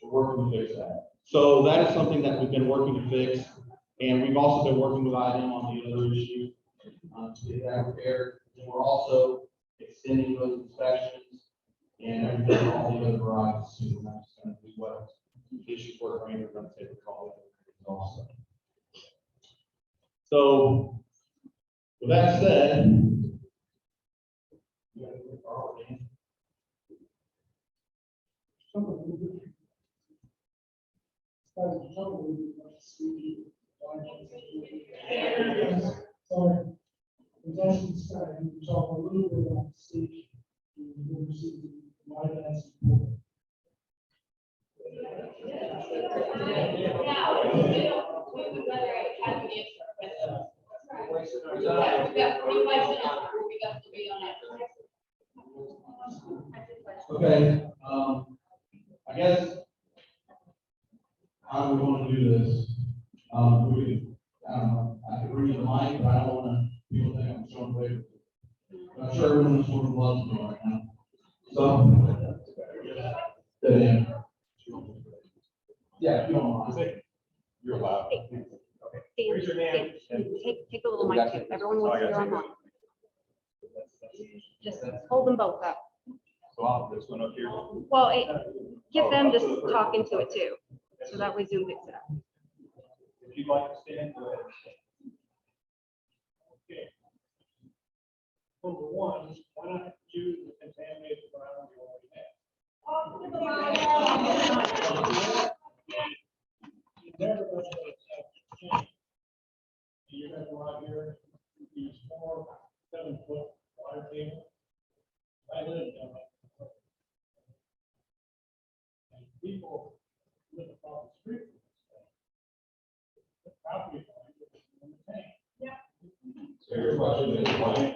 We're working to fix that. So that is something that we've been working to fix. And we've also been working with IDEM on the other issue to get that repaired. And we're also extending those inspections and everything, all the other garages too. We're not just going to do what issues we're going to take a call also. So with that said, Sorry, contestants, we talk a little bit about the stage, and receive my support. Okay, I guess how we want to do this. We I don't know, I could read the mic, but I don't want people to think I'm showing favor. I'm sure everyone in this room loves me right now. So, yeah, if you don't mind. You're allowed. Raise your hand. Take a little mic too. Everyone wants to hear online. Just hold them both up. So I'll put this one up here. Well, get them to talk into it too, so that way Zoom picks it up. If you'd like to stand, go ahead. Number one, why not use the contaminated ground water Never gonna change. You're gonna go out here, use 4 7-foot water table. I live down there. And people live across the street from this thing. The property line is in the tank. So your question is,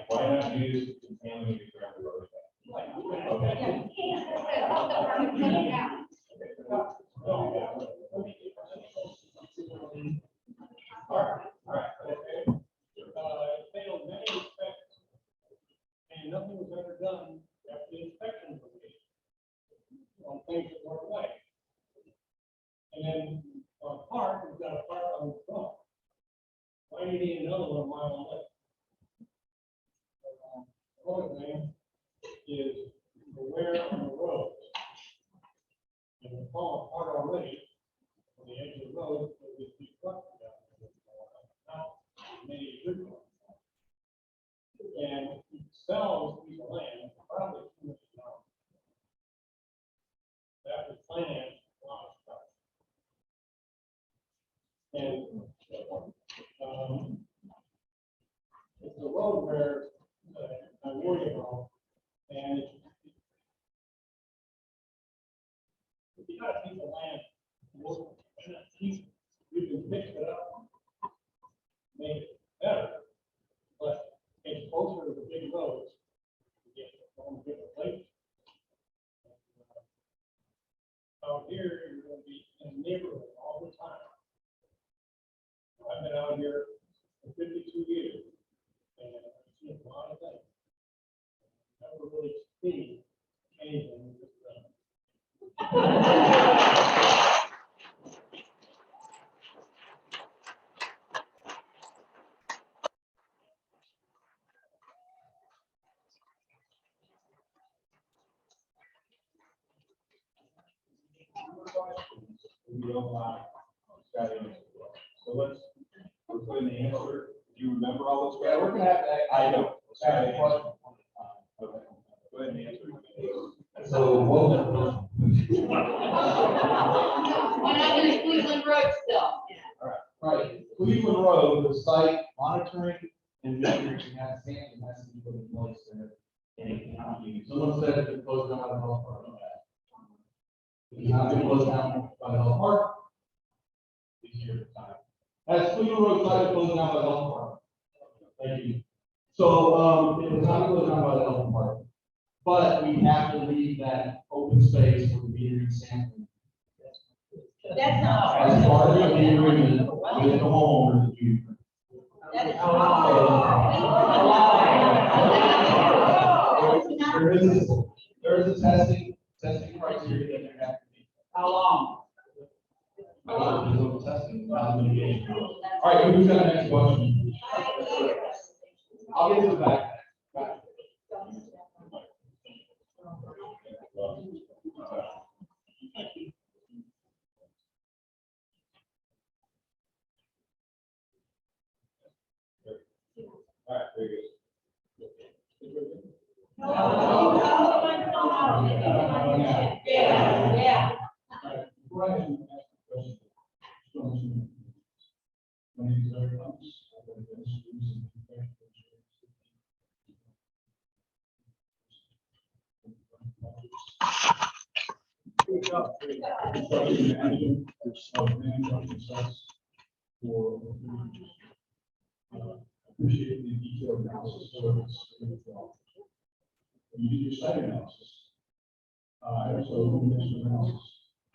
why not use contaminated groundwater? Okay. It failed many inspections. And nothing was ever done after the inspection was made. On things that weren't right. And then on park, we've got a park on the front. Why do you need another 1 mile away? The other thing is the wear on the roads. And we're falling apart already on the edge of the road, so we keep trucks down there. Now, many good ones. And we sell this piece of land, probably $2 million. That would finance a lot of stuff. And, it's a road where, I worry about, and if you got a piece of land, you can fix it up, make it better, but it's closer to the big roads, to get from different places. Out here, you're gonna be in the neighborhood all the time. I've been out here for 52 years, and I've seen a lot of things. Never really seen anything that's We don't want Scott answer. So let's put in the answer. Do you remember all those? Yeah, we're gonna have to. I know. Scott, any question? Okay. Go ahead and answer. So what was Why not use Cleveland Road still? right, Cleveland Road, the site monitoring and measuring has sand and has to be put in place there. And it cannot be, Someone said it could close down by the health department. it cannot be closed down by the health park. This year time. Has Cleveland Road site closed down by the health department? Thank you. So, it was not closed down by the health department. But we have to leave that open space for the metering sampling. That's not. As part of the agreement with the homeowners that you. That is There is a testing criteria that you have to meet. How long? There's no testing, not mitigation. All right, who's got the next question? I'll get to the back. All right, very good. Yeah. Before I ask the question, just want to- when these are comes, I'm going to introduce and prepare for Construction management, construction sites for, appreciate the detailed analysis service. You do your site analysis. Also, initial analysis,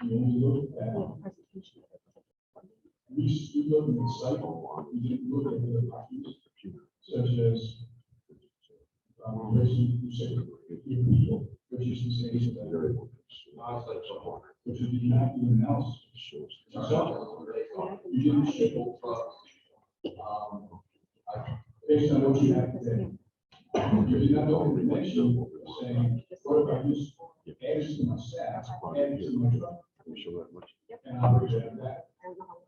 you only look at. We look at the cycle, we didn't look at the options, such as. Racing, you said, people, which is the same. Which is the not doing analysis. You didn't ship all trucks. Based on what you have today. You did not go into the next year saying, what if I just add this to my staff, add it to my truck? And operate it at that.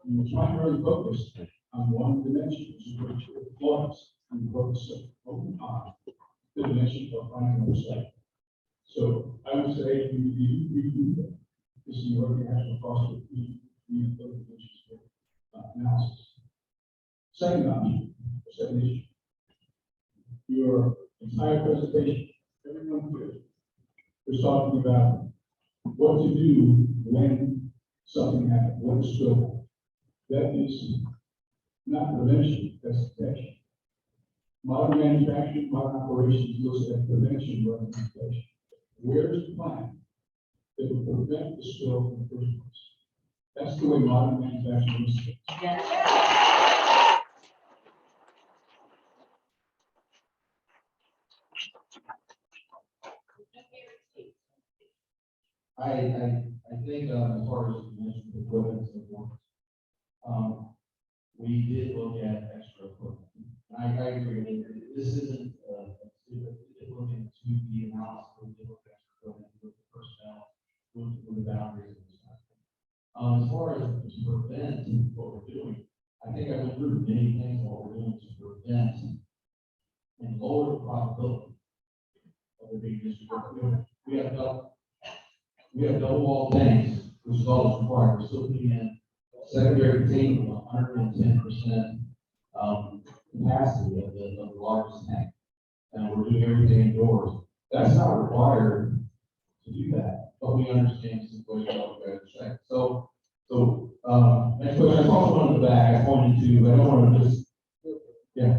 And we're primarily focused on one dimension, which is the performance and focus on the dimension of finding the site. So I would say you do that. this is your national cost of analysis. Second option, second issue. Your entire presentation, everyone here, was talking about what to do when something happens, what is still. That is not prevention, that's detection. Modern manufacturing, modern operations looks at prevention rather than detection. Where is the plan that will prevent the spill in the first place? That's the way modern manufacturing is. I think, as far as you mentioned, the equipment and so forth, we did look at extra equipment. And I agree, this isn't, looking to the analysis, we did look at extra equipment, look at personnel, look at the boundaries and stuff. As far as to prevent what we're doing, I think I went through many things, what we're doing to prevent and lower the probability of there being distributed. We have double wall tanks, which is all that's required. We're still putting in secondary containment of 110% capacity of the largest tank. And we're doing everything indoors. That's not required to do that, but we understand the situation of the check. So, next question, I saw one in the back, I pointed to, I don't want to just, yeah.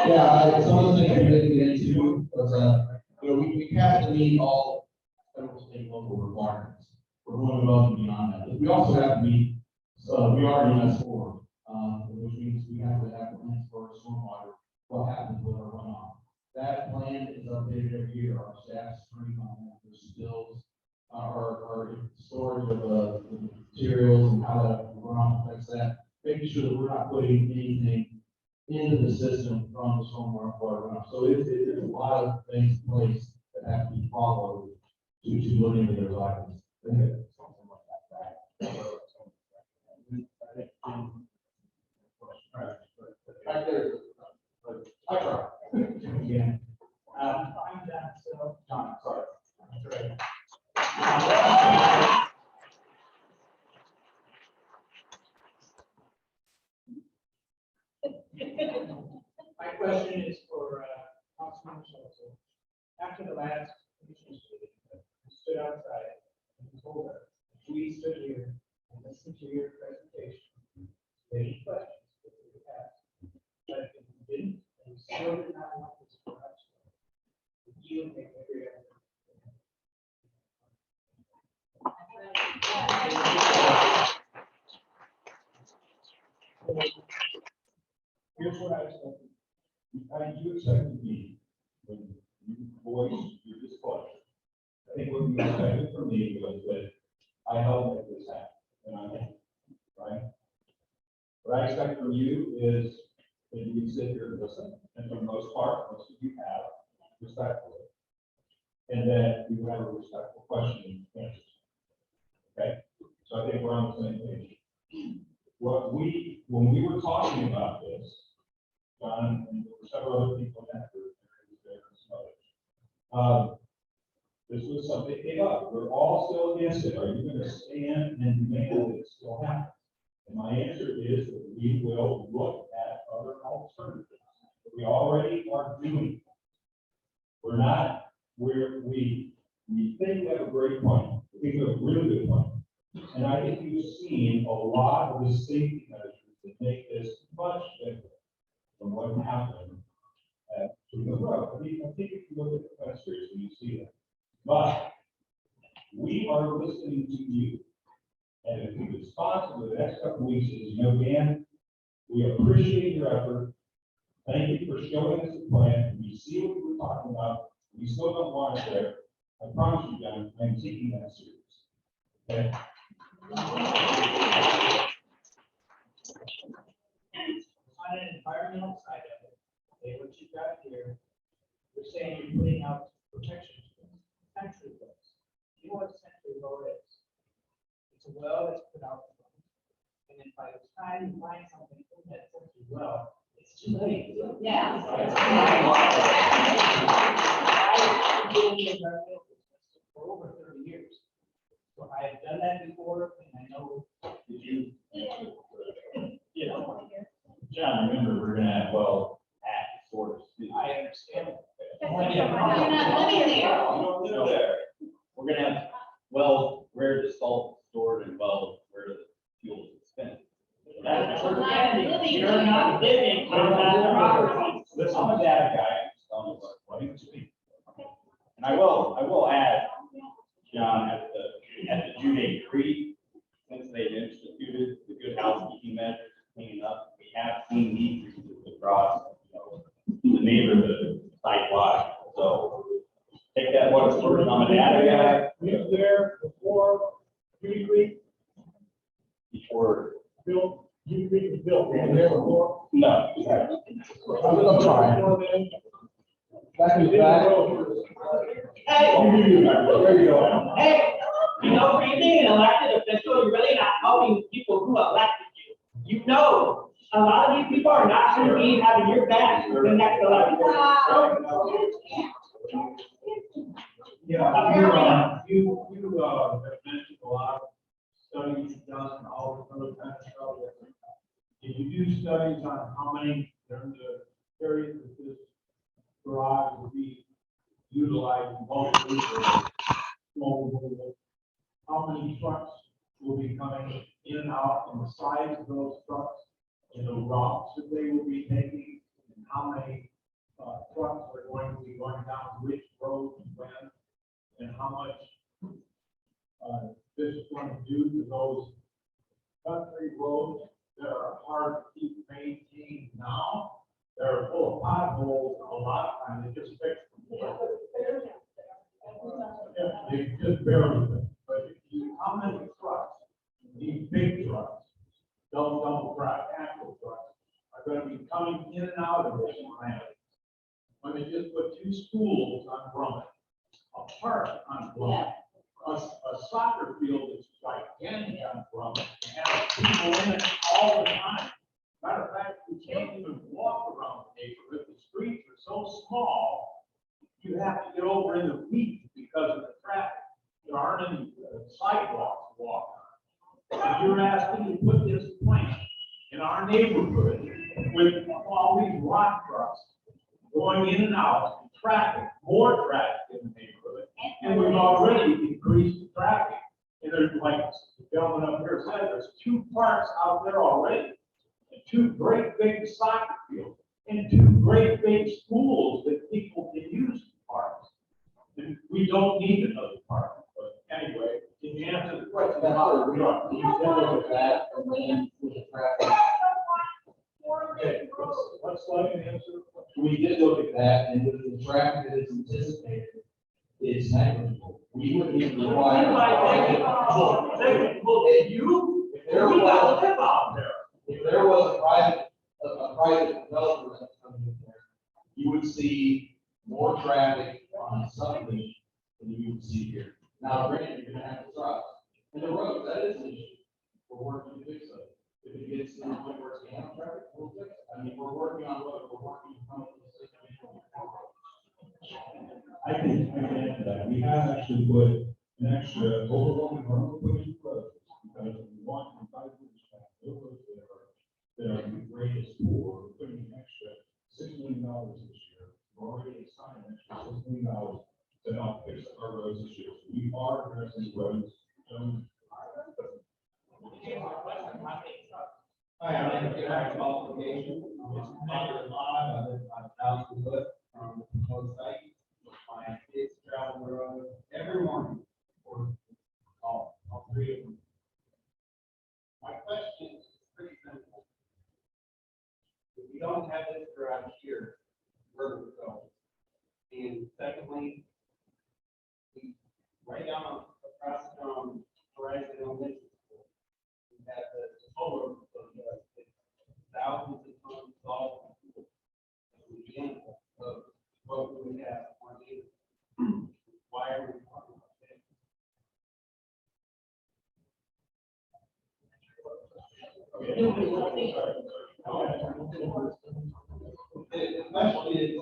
Yeah, some of the things we didn't get into was, we have to meet all federal, state, and local requirements. We're going above and beyond that. But we also have to meet, we are in S4, which means we have to have plans for stormwater, what happens with our runoff. That plan is updated every year. Our staff's training on that. There's stills, our storage of the materials and how that runoff affects that. Making sure that we're not putting anything into the system from the stormwater runoff. So it's a lot of things in place that have to be followed to look into those items. Back there. I try. Yeah. I'm John, so. John, sorry. That's My question is for Councilman Shelton. After the last commissioners meeting, you stood outside and told us, we stood here and listened to your presentation. Any questions that you have? But if you didn't, and you still did not want this correction, you make every effort. Here's what I expected. You expected me, when you voiced your displeasure. I think what you expected from me was that I helped make this happen, and I did, right? What I expect from you is that you can sit here and listen, and for the most part, most of you have, respectfully. And that you have a respectful question and answers. Okay? So I think we're on the same page. When we were talking about this, John, and there were several other people in that group, this was something that came up. We're all still against it. Are you going to stand and demand that it still happens? And my answer is that we will look at other alternatives. We already are doing. We're not where we think we have a great plan. We think we have a really good plan. And I think you've seen a lot of the safety measures that make this much different from what happened at the road. I mean, I think if you look at the pictures, you see that. But we are listening to you. And if we respond to the next couple of weeks, as you know, Dan, we appreciate your effort. Thank you for showing us the plan. We see what we're talking about. We still don't want it there. I promise you, John, I'm taking that serious. Okay? On an environmental side of it, okay, what you've got here, you're saying you're putting out protection century wells. You know what a century well is? It's a well that's put out, and and by the time you find something that serves you well, it's too late. Yeah. I've been in the revenue business for over 30 years. So I have done that before, and I know, You know, John, remember, we're gonna have well at source. I understand. You're not living there. You don't live there. We're gonna have wells where the salt is stored and wells where the fuel is spent. That's You're not living You're there. not living on that property. Listen, I'm a data guy, I'm just telling you what you speak. And I will add, John, at the Jude Creek, since they've instituted the good housekeeping measures, cleaning up, we have seen decreases across, the neighborhood site-wide. So take that one as first, I'm a data guy. Were you there before Beauty Creek Before, built, Beauty Creek was built? Were you there before? no. I'm sorry. Back in the back. Hey, There you go. hey, for you being an elected official, you're really not helping people who elected you. You know, a lot of these people are not going to be having your back for the next election. Yeah, you have mentioned a lot of studies you've done and all this other kind of stuff. Did you do studies on how many, during the period that this garage will be utilized mostly for snow removal? How many trucks will be coming in and out, and the size of those trucks, and the routes that they will be taking, and how many trucks are going to be going down which roads when, and how much this is going to do to those country roads that are hard to keep maintained now. They're full of potholes a lot of times, they just fix them. Yeah, they just barely fix. But if you, how many trucks, these big trucks, double track axle trucks, are going to be coming in and out of this plant? When they just put 2 schools on Brummett, a park on Brummett, a soccer field that's gigantic on Brummett, and have people in it all the time. Matter of fact, you can't even walk around the neighborhood. The streets are so small, you have to get over in the weeds because of the traffic. There aren't any sidewalks to walk on. If you're asking to put this plant in our neighborhood with all these rock trucks going in and out, and traffic, more traffic in the neighborhood, and we've already increased the traffic. And there's, like the gentleman up here said, there's 2 parks out there already, and 2 great big soccer fields, and 2 great big schools that people can use for parks. And we don't need another park, but anyway, can you answer the question about the truck? You can look at that, and then with the traffic. Okay, let's let him answer. We did look at that, and with the traffic that is anticipated, it's negligible. We wouldn't even require. If there was, if there was a private developer that's coming in there, you would see more traffic on something than you would see here. Now, granted, you're gonna have to trucks, and the road, that is an issue. We're working to fix it. If it gets to the point where it's handle traffic, we'll fix it. I mean, we're working on what we're working on. I can answer that. We have actually put an extra overwhelming number of pushing roads because we want to try to push back those roads that are the greatest for putting an extra $6 million this year. We've already assigned an extra $6 million to help fix our roads this year. So we are addressing roads. Hi, I'm in the qualification. It's another lot of 1,000 foot from the proposed site. My kids travel the road every morning for all 3 of them. My question is pretty simple. If we don't have this garage here, where do we go? And secondly, right down across from Horizon Elementary School, we have the solar, thousands of tons of salt. Example of what we have on here. Why are we talking about that? The question is,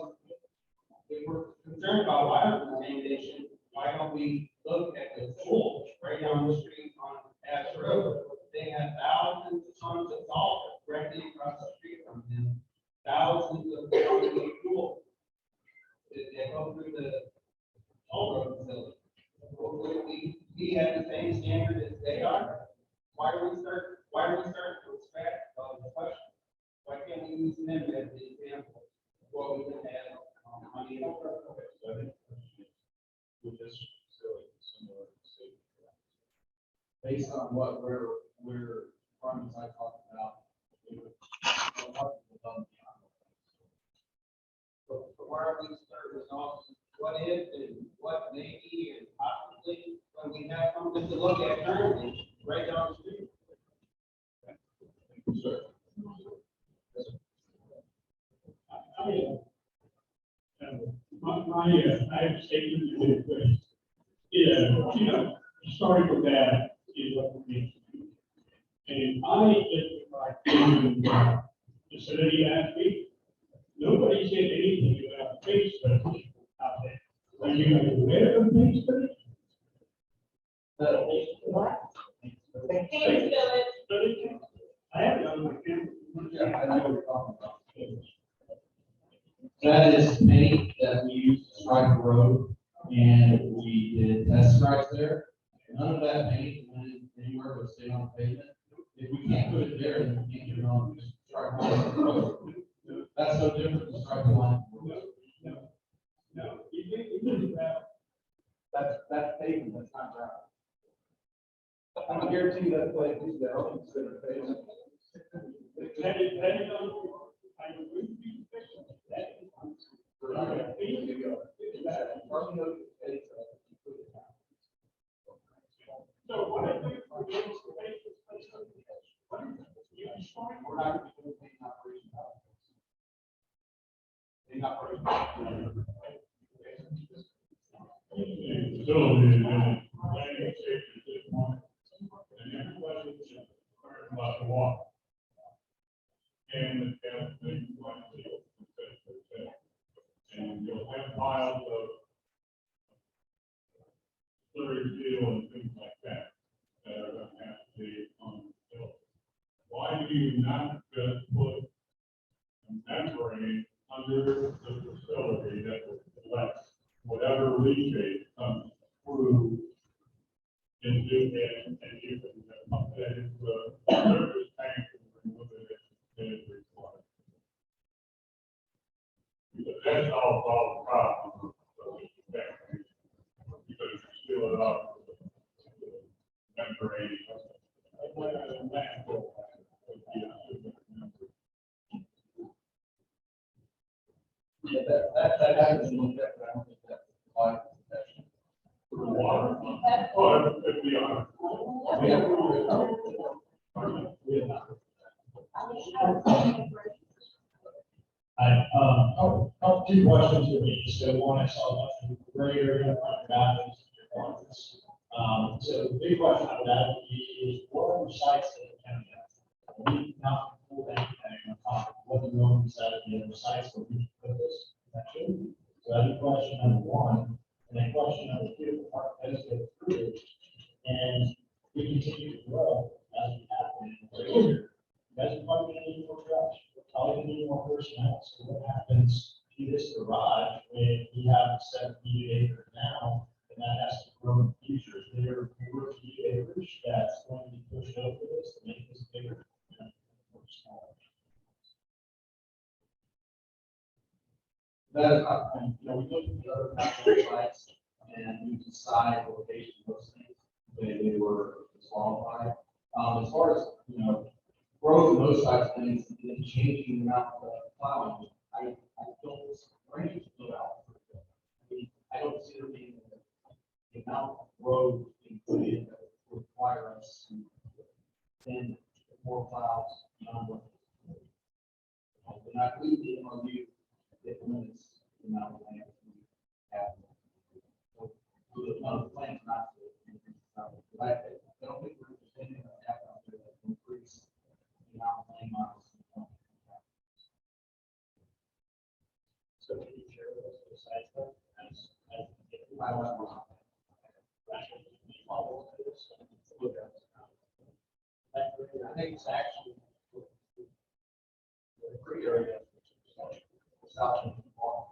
if we're concerned about water contamination, why don't we look at the pool right down the street on Ash Road? They have thousands of tons of salt directly across the street from them, thousands of tons of fuel. They go through the toll road facility. Would we have the same standard as they are? Why do we start from scratch on the question? Why can't we use them as the example of what we can have on the other? With this facility, similar to safety. Based on what, where departments I talked about, they would. So why are we starting with all what if and what maybe and possibly when we have something to look at currently right down the street? Sir. I have a statement to make, but, yeah, starting with that is what we need to do. And I just like the city last week, nobody said anything about the face study out there. Are you aware of the face study? What? Thanks, Village. I haven't done my camera. Yeah, I know what you're talking about. That is paint that we use to stripe the road, and we did test stripes there. None of that paint went anywhere but stayed on the pavement. If we can't put it there, then we can't get it on the stripe line of the road. That's no different than stripe the line. No, you think about. That's pavement, that's not gravel. I can guarantee you that place is there, I'll consider pavement. Depending on, I would be fixing that. So what I think for this, you start, We're not going to be doing paint operation. Paint operation. facility and planning safety at this point, and everybody is concerned about the water. And the and you'll have piles of slurry steel and things like that that are going to have to be on the hill. Why do you not just put a membrane under the facility that will collect whatever leachate comes through into it, and you can pump that into a surface tank and remove it as required? Because that's all the problem of the membrane. Because you seal it up with the membrane. Yeah, that happens in the, but I don't think that's why. Water. Oh, it could be on. Two questions for me. So one, I saw a gray area on bathrooms and departments. So the big question I would have is what are the sites that the county has? We not pull anything on top of what the normal side of the other sites where we put this section. So that'd be question number one. And then question number two, the park does go through and we continue to grow as we have been for a year. You guys are probably gonna need more trucks, we're probably gonna need more personnel. So what happens to this garage when we have 70 acres now, and that has to grow in the future? Is there more acres that's going to be pushed over this to make this bigger? Or smaller? That is, we look at the other national sites and we decide the location of those things, they were disqualified. As far as, growth in those sites and changing the amount of plowing, I don't range to go out. I don't see there being the amount of road being put in that would require us to send more plows beyond what. When I believe the MOU, it limits the amount of land we have. So, the amount of plans not to increase the size. But I don't think we're intending to have out there that increase takes action. The free area. South of the park.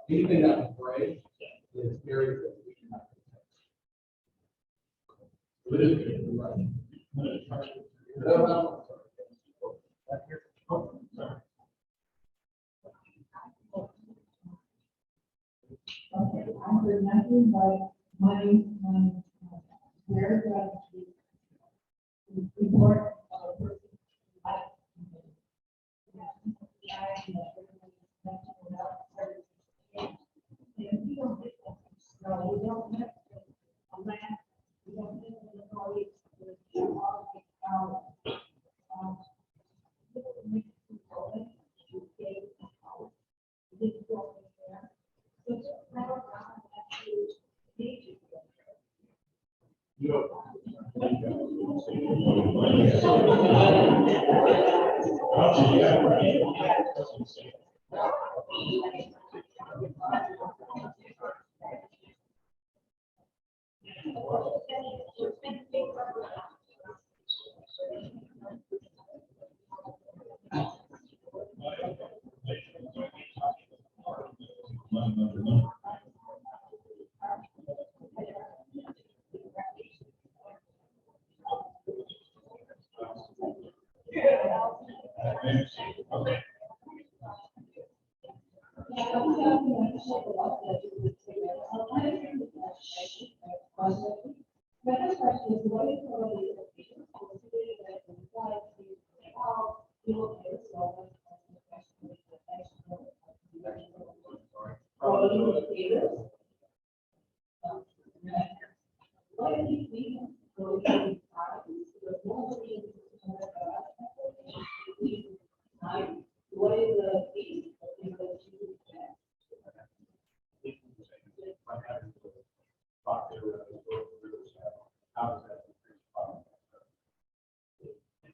Anything that was gray is areas that we cannot protect. But it is, right. No, no, sorry. Okay, I heard nothing but very good report of a person. No, we don't have a land, we don't have an authority.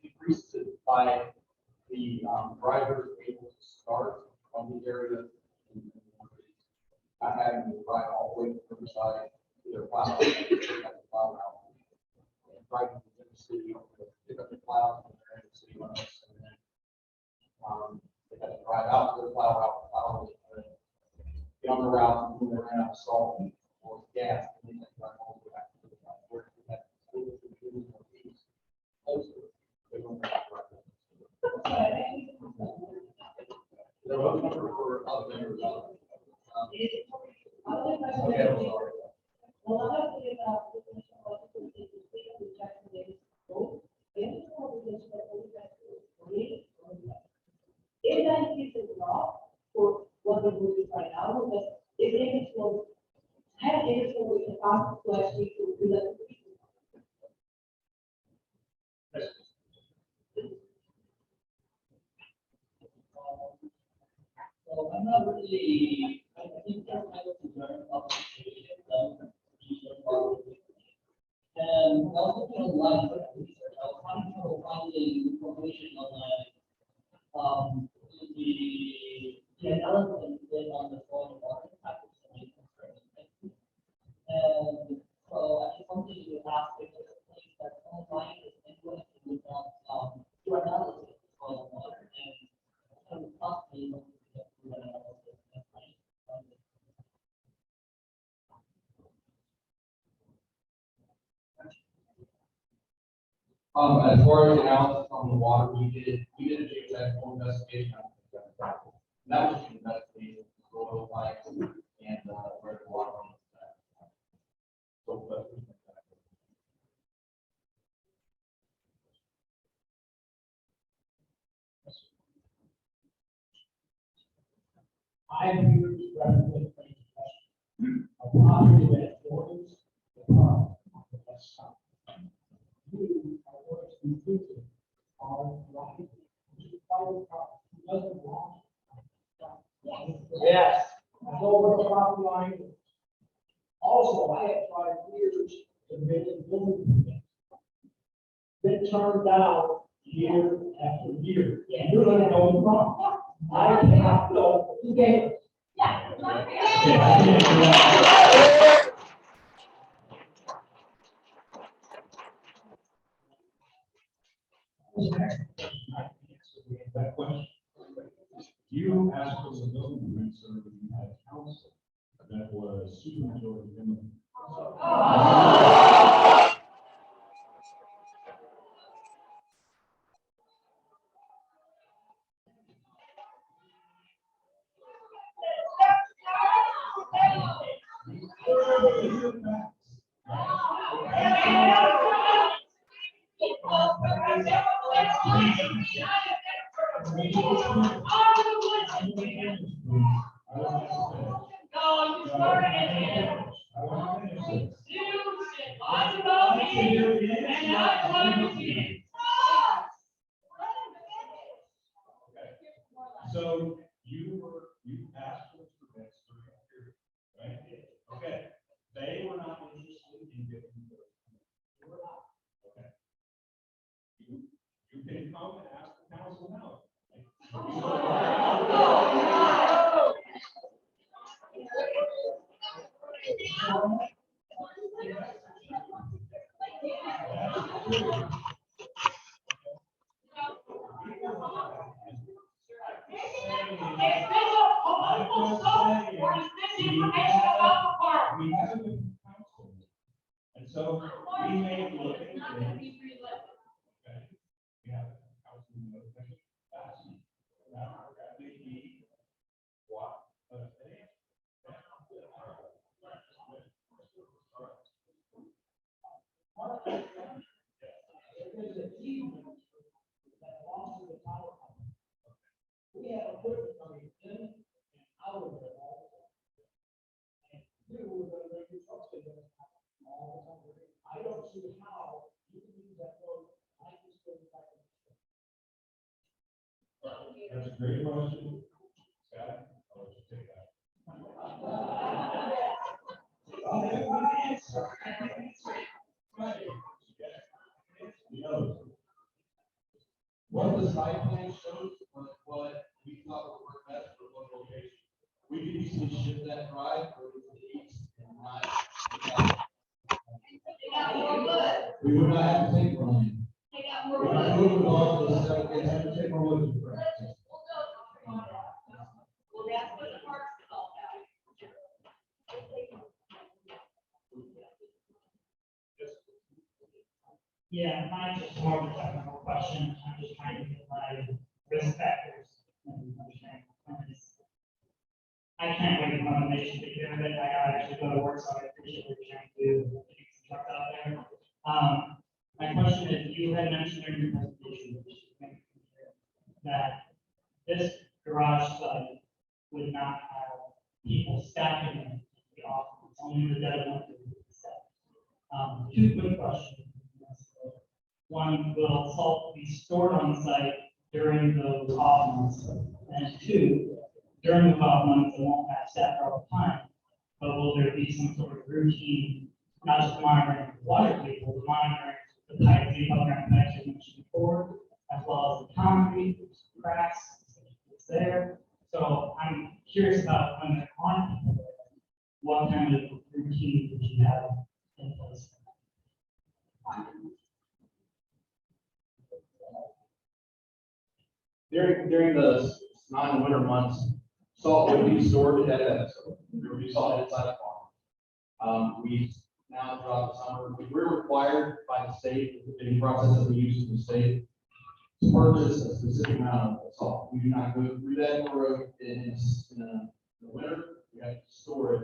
Increases it by the drivers able to start on the area. I had them drive all the way to Riverside, either plow out, plow out. And driving within the city, pick up the plows when they're in the city limits, and then they had to drive out to the plow, get on the route, and when they ran out of salt or gas, and then they drive all the way back to the plow. Where we had also, they don't have to drive. The road number for other members. Okay, I'm sorry. If that is the law for what we're doing right now, but if it was, had it was we can ask to actually to do that. So I'm not really, I think that's kind of concerned about the situation of the and I also did a lot of research. I was having trouble finding information on the analysis did on the soil and water impact of some of these concerns. And so I just wanted to ask if there's a place that online is influencing with your analysis of soil and water and possibly As far as analysis on the water, we did a geotechnical investigation. And that was an investigation of soil types and where the water runs. I'm here to represent a property that borders the park on the west side. You are going to be visiting our right, which is private property, doesn't belong. Yes. I know where the property line is. Also, I have tried years to make a building permit. Been turned down year after year. And you're gonna know the problem. I cannot go to games. That question. You asked for the building permit, so you had council that was super majority Democrat. So you asked for permits during that period, right? Okay, they were not interested in getting those. They were not. Okay. You can come and ask the council now. We have a council. And so we may look at it. Okay. We have a council. That may be what. We have a equipment coming in and out of there all the time. And we were gonna make it trucks in there all the time. I don't see how you can use that road like this goes back. That's a great question. Scott, I'll let you take that. What the site plan shows was what we thought would work best for one location. We could easily shift that drive over to the east and not. We would not have to take one. We would move it off the side, and have to take more wood to practice. Yeah, mine's just more of a technical question. I'm just trying to get my risk factors and understand. I can't wait for motivation to get rid of it. I gotta actually go to work, so I appreciate what you're trying to do. Get some trucks out there. My question is, you had mentioned during your presentation that this garage site would not have people stacking in the office. It's only the dead one that would be stacked. Two quick questions. One, will salt be stored on site during those off months? And two, during the off months, it won't have staff all the time, but will there be some sort of routine, not just monitoring the water table, but monitoring the pipe, the underground pipes you mentioned before, as well as the concrete, cracks, it's there. So I'm curious about when they're on, what kind of routine would you have in place? During the non-winter months, salt would be stored at that, so there would be salt inside the farm. We now throughout the summer, we're required by the state, the bidding process that we use in the state, to purchase a specific amount of salt. We do not go through that road in the winter. We have to store it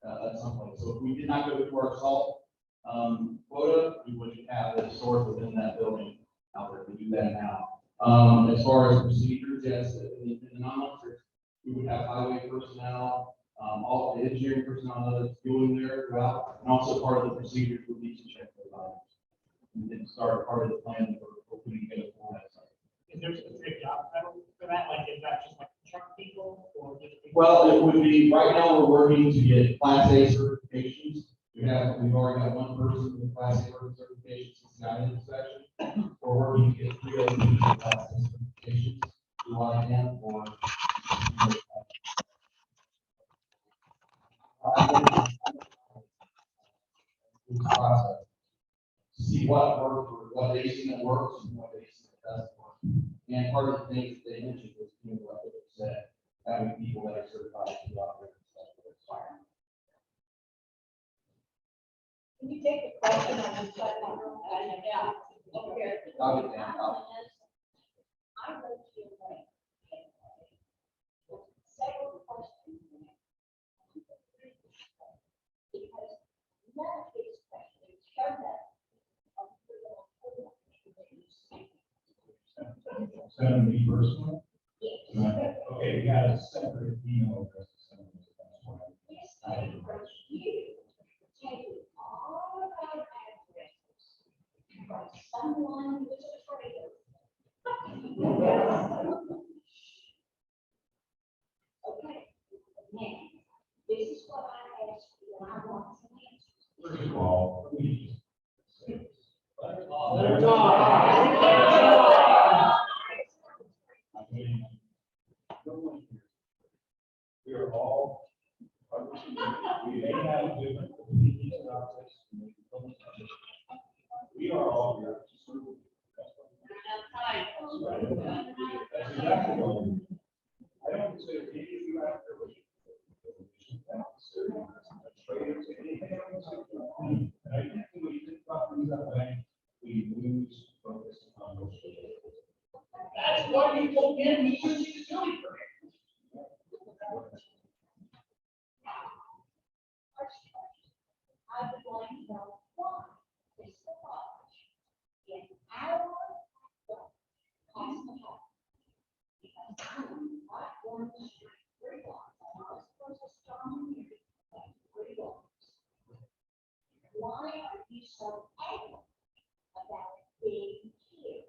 at some point. So if we did not go through our salt quota, we would have it stored within that building out there. We do that now. As far as procedures, yes, in the non-months, we would have highway personnel, all the engineering personnel that's doing there throughout, and also part of the procedures would be to check those items. And start part of the plan for putting together for that site. Is there a specific job title for that? Like, is that just like truck people or just? Well, it would be, right now, we're working to get Class A certifications. We've already got one person with Class A certification since the guidance inspection. We're working to get 3 other people with Class A certifications. We want to have for. Process. See what works for what they see that works and what they see that doesn't work. And part of the things that they mentioned was, you know, like they said, having people that are certified to operate and stuff. Can you take the question on this platform? Yeah, over here. I'll get that. I wrote you a link. Several questions. Because none of these questions showed up. 70 personally? Yes. Okay, we got a separate email address. Yes, I wrote you. Taking all of our addresses from someone who is a traitor. Okay, now, this is what I asked you, and I want some answers. First of all, please. Let her talk. I mean, no one here. We are all, we may have different opinions about this. We are all here to serve. That's right. That's exactly what we do. I don't consider any of you out there. I don't consider you a traitor to anything. I don't consider you a enemy. And I think when you think about things that way, we lose focus on those. That's why you told him he was using for him. I would like to know why this garage in our has to happen. Because I'm not going to street 3 blocks, and I was supposed to start here at 3 blocks. Why are you so adamant about it being here?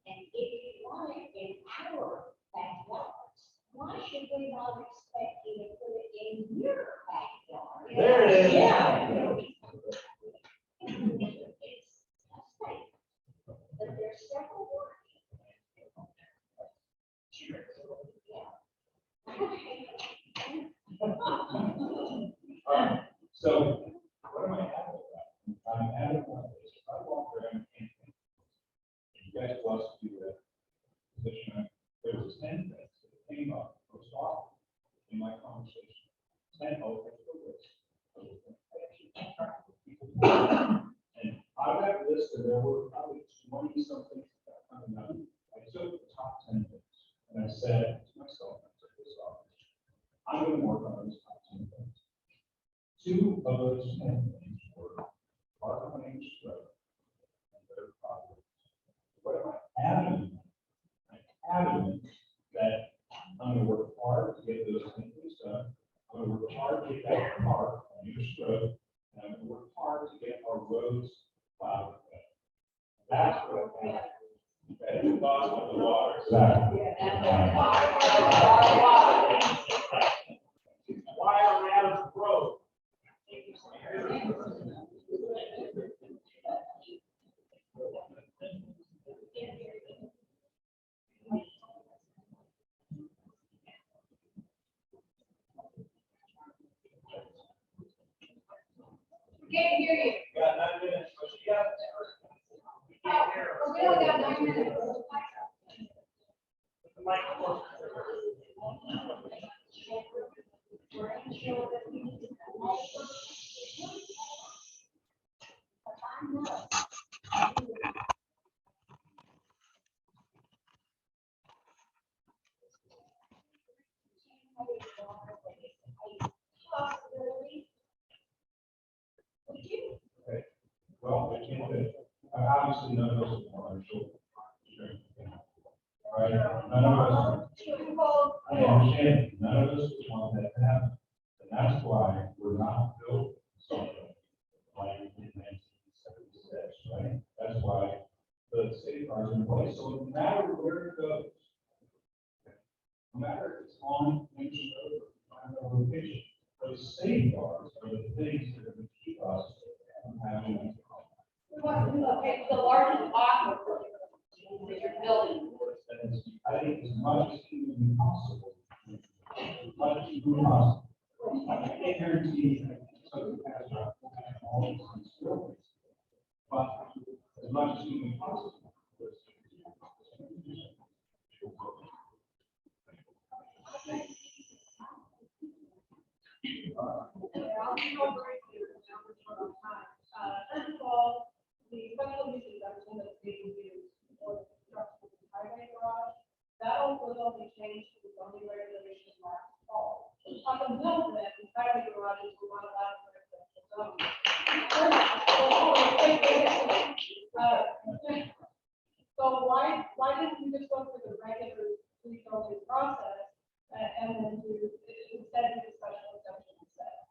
And if you want it in our backyards, why should we not expect you to put it in your backyard? There it is. Yeah. It's a state, but there's several words. All right, so what am I having about? I'm having about this. I walk around camping. You guys want to do that position. There was 10 things that came up most often in my conversation. 10 over the list. And out of that list, there were probably 20 something that coming up. I took the top 10 things and I said to myself, I took this off. I'm going to work on those top 10 things. 2 of those 10 things were park on each road and their properties. What am I adamant? I'm adamant that I'm going to work hard to get those things done. I'm going to work hard to get that park on each road, and I'm going to work hard to get our roads plowed. That's what I'm at. At the bottom of the water. Exactly. Why are we out of the road? Can't hear you. Got 9 minutes, but she got. We can't hear her. We only got 9 minutes. The microphone. Okay. Well, I can't do. Obviously, none of those are children. All right, none of us. I understand, none of us want that to happen. And that's why we're not built something like in 1976, right? That's why the safeguards are in place. So no matter where it goes, no matter if it's on Main Road or another location, those safeguards are the things that are going to keep us from having. Okay, the largest aquifer that you're building. I think as much as humanly possible, as much as humanly possible. I can't guarantee that something has not all these facilities. much as humanly possible. I'll be over here now for some time. First of all, the special use exemption that's being used for the construction of the highway garage, that will only change to the zoning regulations last fall. Up until then, the highway garages were not allowed for residential zoning. So why didn't you just go through the regular rezoning process and then instead do the special exception instead?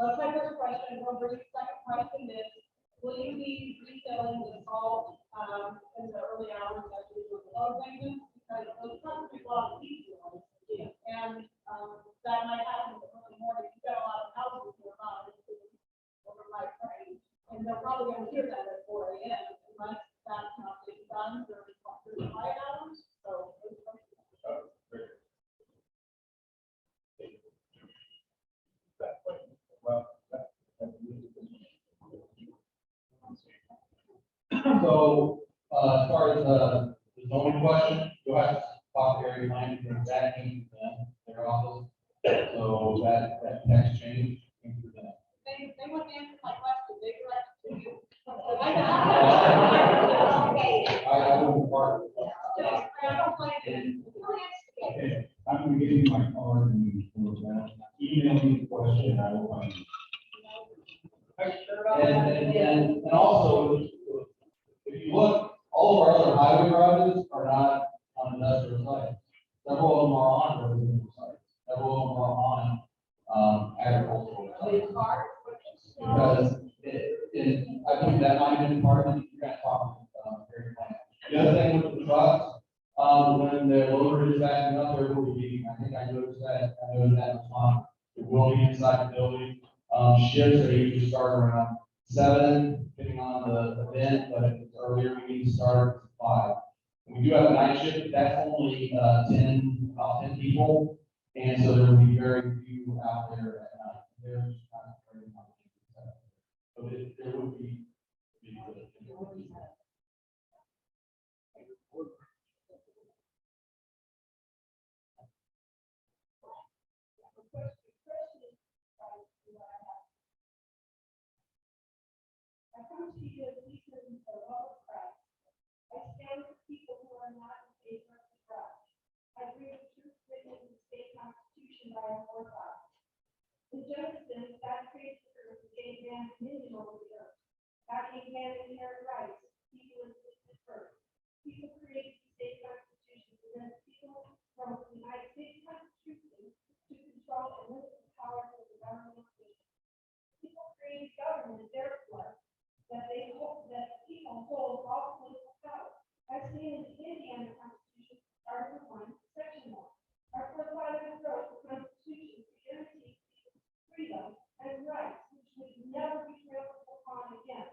That's my first question. Robert's second question is, will you be refilling the salt, in the early hours as we do the load maintenance? Because those trucks take a lot of diesel. And, that might happen in the early morning. You've got a lot of houses going on overnight train. And they're probably gonna hear that at 4 a.m. unless that's not being done during the light hours. So. So, as far as the zoning question, you'll have to talk to area planning for that needs them, their office. So that next change came through them. They wouldn't answer my question. They directed to you. I wouldn't part. I don't blame you. Okay, I'm gonna give you my card and you can look at it. Email me the question, I will find it. And also, if you look, all of our other highway garages are not on industrial sites. Several of them are on residential sites. Several of them are on, agricultural sites. Because I think that might have been part of it, you're gonna talk with, area planning. The other thing with the trucks, when the loader is backing up, there will be, I think I noticed that response. It will be inside the building. Shifts are usually start around 7, depending on the event, but if it's earlier, we need to start at 5. We do have a night shift, that's only, about 10 people. And so there will be very few out there at night. There's kind of very much. So there would be. I come to you as reasons for love of Christ. I stand with people who are not in favor of the garage. I agree with truth written in the state constitution by our forefathers. In Genesis, God created the earth and gave man dominion over the earth. God gave man inherent rights. People existed first. People created the state constitution to limit people from the United States Constitution to control and limit the powers of the government of nations. People created government, therefore, that people hold all political power. As stated in the Indiana Constitution, Article 1, Section 1. Our forefathers wrote the Constitution to guarantee freedom and rights, which would never be trampled upon again.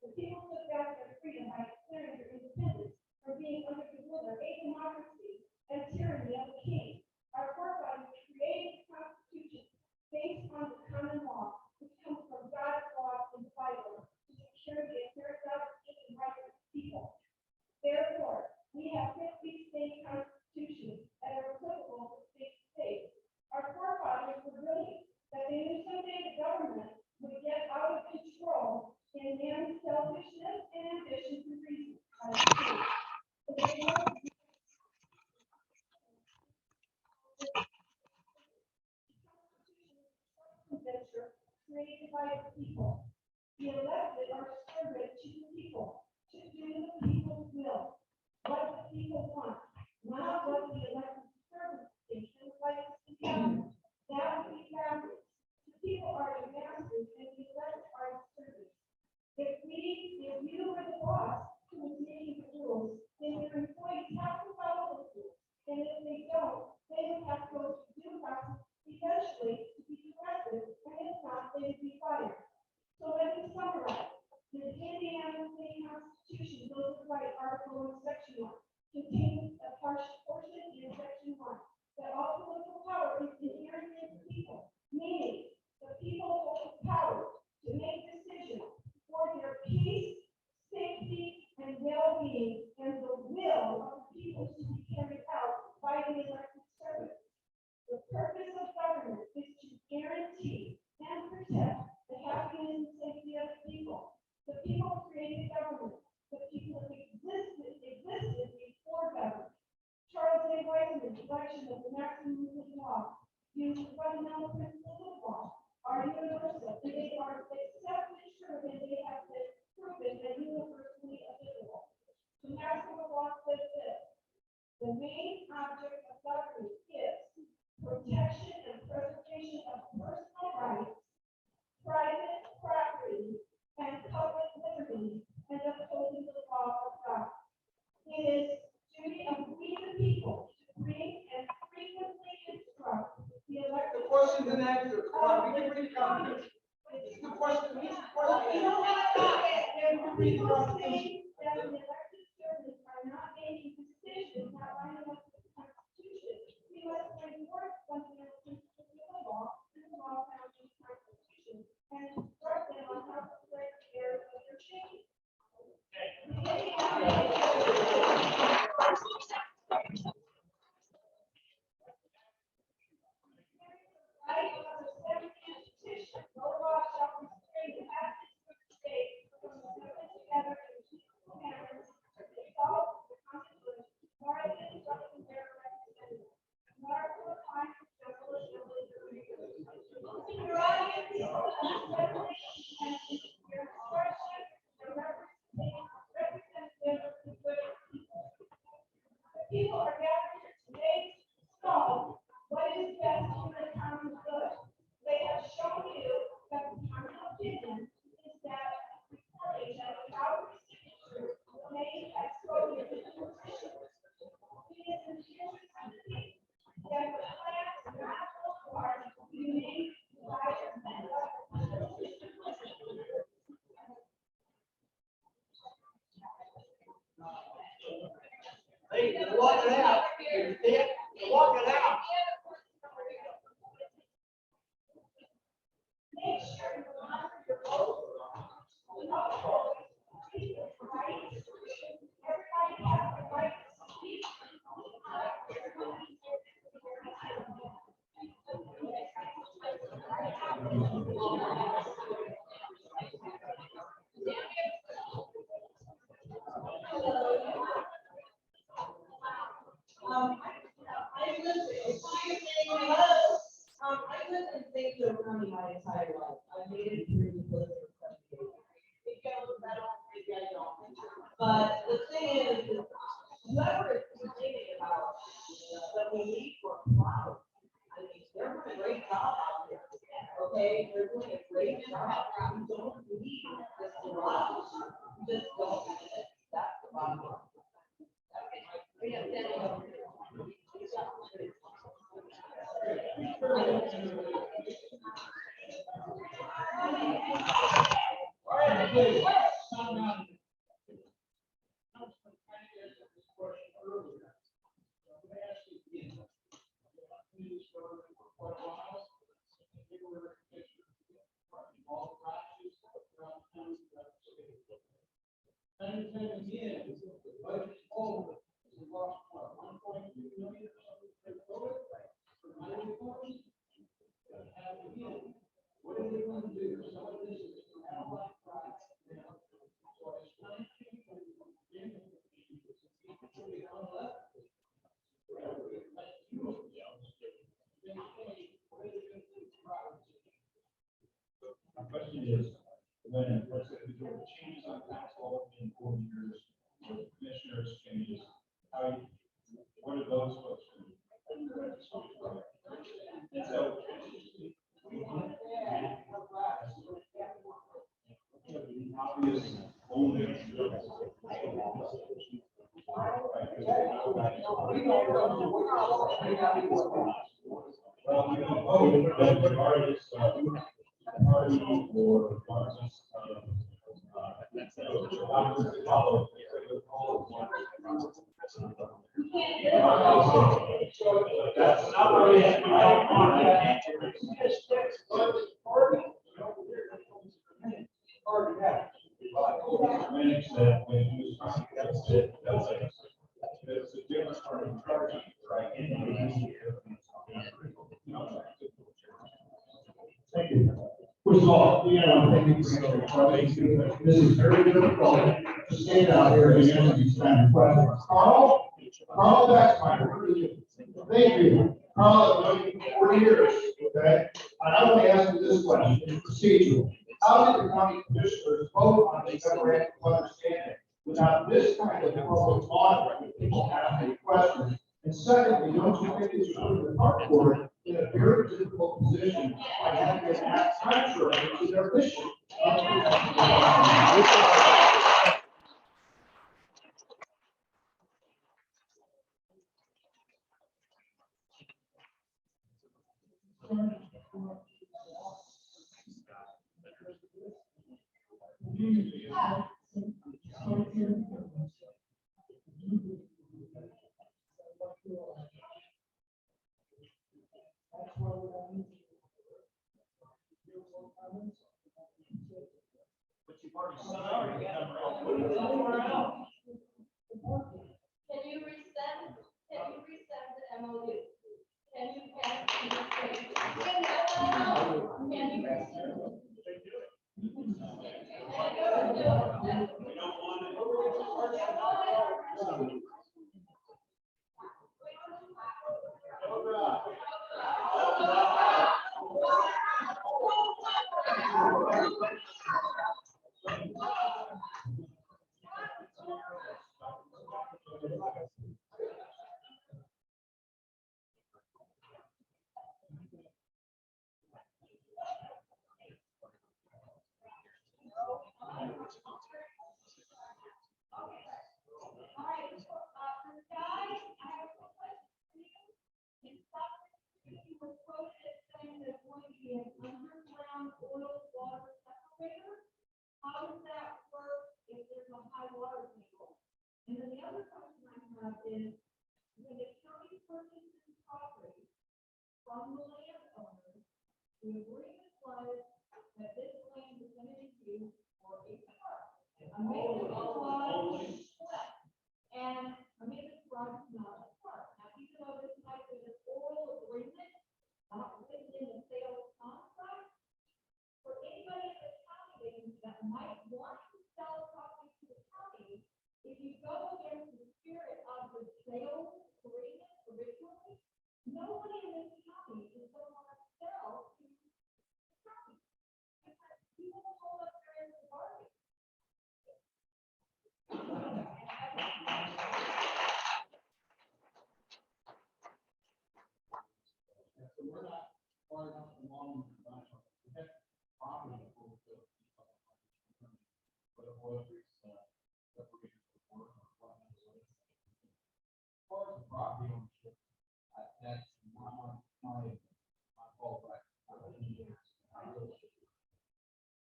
The people took back their freedom by declaring their independence from being under the rule of a democracy and tyranny of the king. Our forefathers created the Constitution based on the common law, which comes from God's law in the Bible, to secure the inherent obligations and rights of the people. Therefore, we have 50 state constitutions that are applicable to state to state. Our forefathers were brilliant, that they knew someday the government would get out of control in man's selfishness and ambition to reason. Venture created by the people. The elected are servant to the people, to do the people's will, what the people want, not what the elected servants think and like to be. That would be backwards. The people are the masters and the elected are the servants. If you were the boss who was making the rules, then your employees have to follow those rules. And if they don't, they would have to go through due process eventually to be corrected, and if not, they would be fired. So let me summarize. The Indiana State Constitution, Bill of Rights, Article 1, Section 1, contains a portion in Section 1 that all political power is inherent in the people, meaning the people hold the power to make decisions for their peace, safety, people created government, but people existed before government. Charles A. Weisman's election of the maximum Newton law used the fundamental principles of law are universal, and they are accepted, true, and they have been proven and universally applicable. The maximum law says this: the main object of government is protection and preservation of personal rights, private property, and public liberty, and upholding the law of God. It is duty of we the people to bring and frequently instruct the elected. The questions and answers, come on, we can read comments. The question, these questions. You don't have to get it. There's a reason saying that the elected servants are not making decisions, not lining up with the Constitution. We must bring forth fundamental principles of the law and the law found in the Constitution and instruct them on how to play the areas of their change. Right of the seventh institution, no law shall restrain the actions of the state from assembling together in peaceful manner to resolve the consequence, nor in instructing their representatives, nor to apply for general assembly or regulation. Your audience is assembly and your instruction and representative of the good people. The people are gathered here today to know what is best for the common good. They have shown you that the common opinion is that recording that without signature may expose the position. It is in the interest of the people that the class not apart remain divided and Hey, you're walking out. You're walking out. make sure you honor your oath. Everybody has the right to speak. I lived in St. Joe County my entire life. I made it through the political study. Maybe I was that old, maybe I don't. But the thing is whoever is complaining about that we need for cloud, I mean, they're doing a great job out there. Okay, they're doing a great job. We don't need this garage. We just don't need it. That's the bottom line. All right, please, stop now. I was trying to answer this question earlier. So I'm gonna ask you again. Please, for quite a while, they were all practices around town, throughout the state. Time and time again, the budget over, we lost what, 1.2 million or something for COVID, for highway funds? And again, what are they going to do? Some of this is for allied products. So I explained to you when we were beginning of the meeting, it's really on the left. My question is, when, let's say, we do the changes on tax law in 4 years, with commissioners changes, how, what are those folks going to do? And so, obvious only. Well, we don't vote, but the artists, party or artists, that's not really. Minutes that when you start, that's it, that's it. It's a difference from charging, right? Thank you. First of all, we have, thank you for This is very difficult to stand out here and answer these kind of questions. Carl Beckmeyer, thank you. Carl, I've known you for 40 years, okay? And I want to ask you this question, it's procedural. How did the county commissioners vote on the memorandum of understanding without this kind of public audit where people ask any questions? And secondly, don't you think that you put the park board in a very difficult position by having to act contrary to their mission? Can you resend the MOU? Can you pass? Can you resend? How does that work if there's a high water table? And then the other question I have is, when the county purchases property from the landowner, the agreement was that this land is going to be used for a park. Amazing Garage split. And Amazing Garage is not a park. Now, even though this might be an oral agreement, not written in the sales contract, for anybody in the county that might want to sell a property to the county, if you go against the spirit of the sales agreement originally, nobody in this county is going to want to sell to the county. Because people will hold up their end of the bargain. So we're not far enough along in the contract. We have property that will build. But if oil rigs, separated from work or whatnot. As far as the property ownership, that's not my fault, but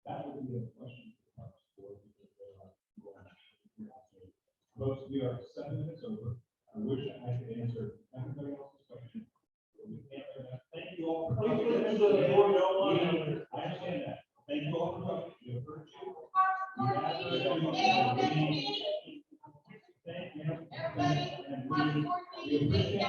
that would be a question for the Parks Board because they are going. Folks, we are 7 minutes over. I wish I could answer everybody else's question. But we can't. Thank you all for coming. I understand that. Thank you all for coming. You have heard you. Thank you. Everybody, And we appreciate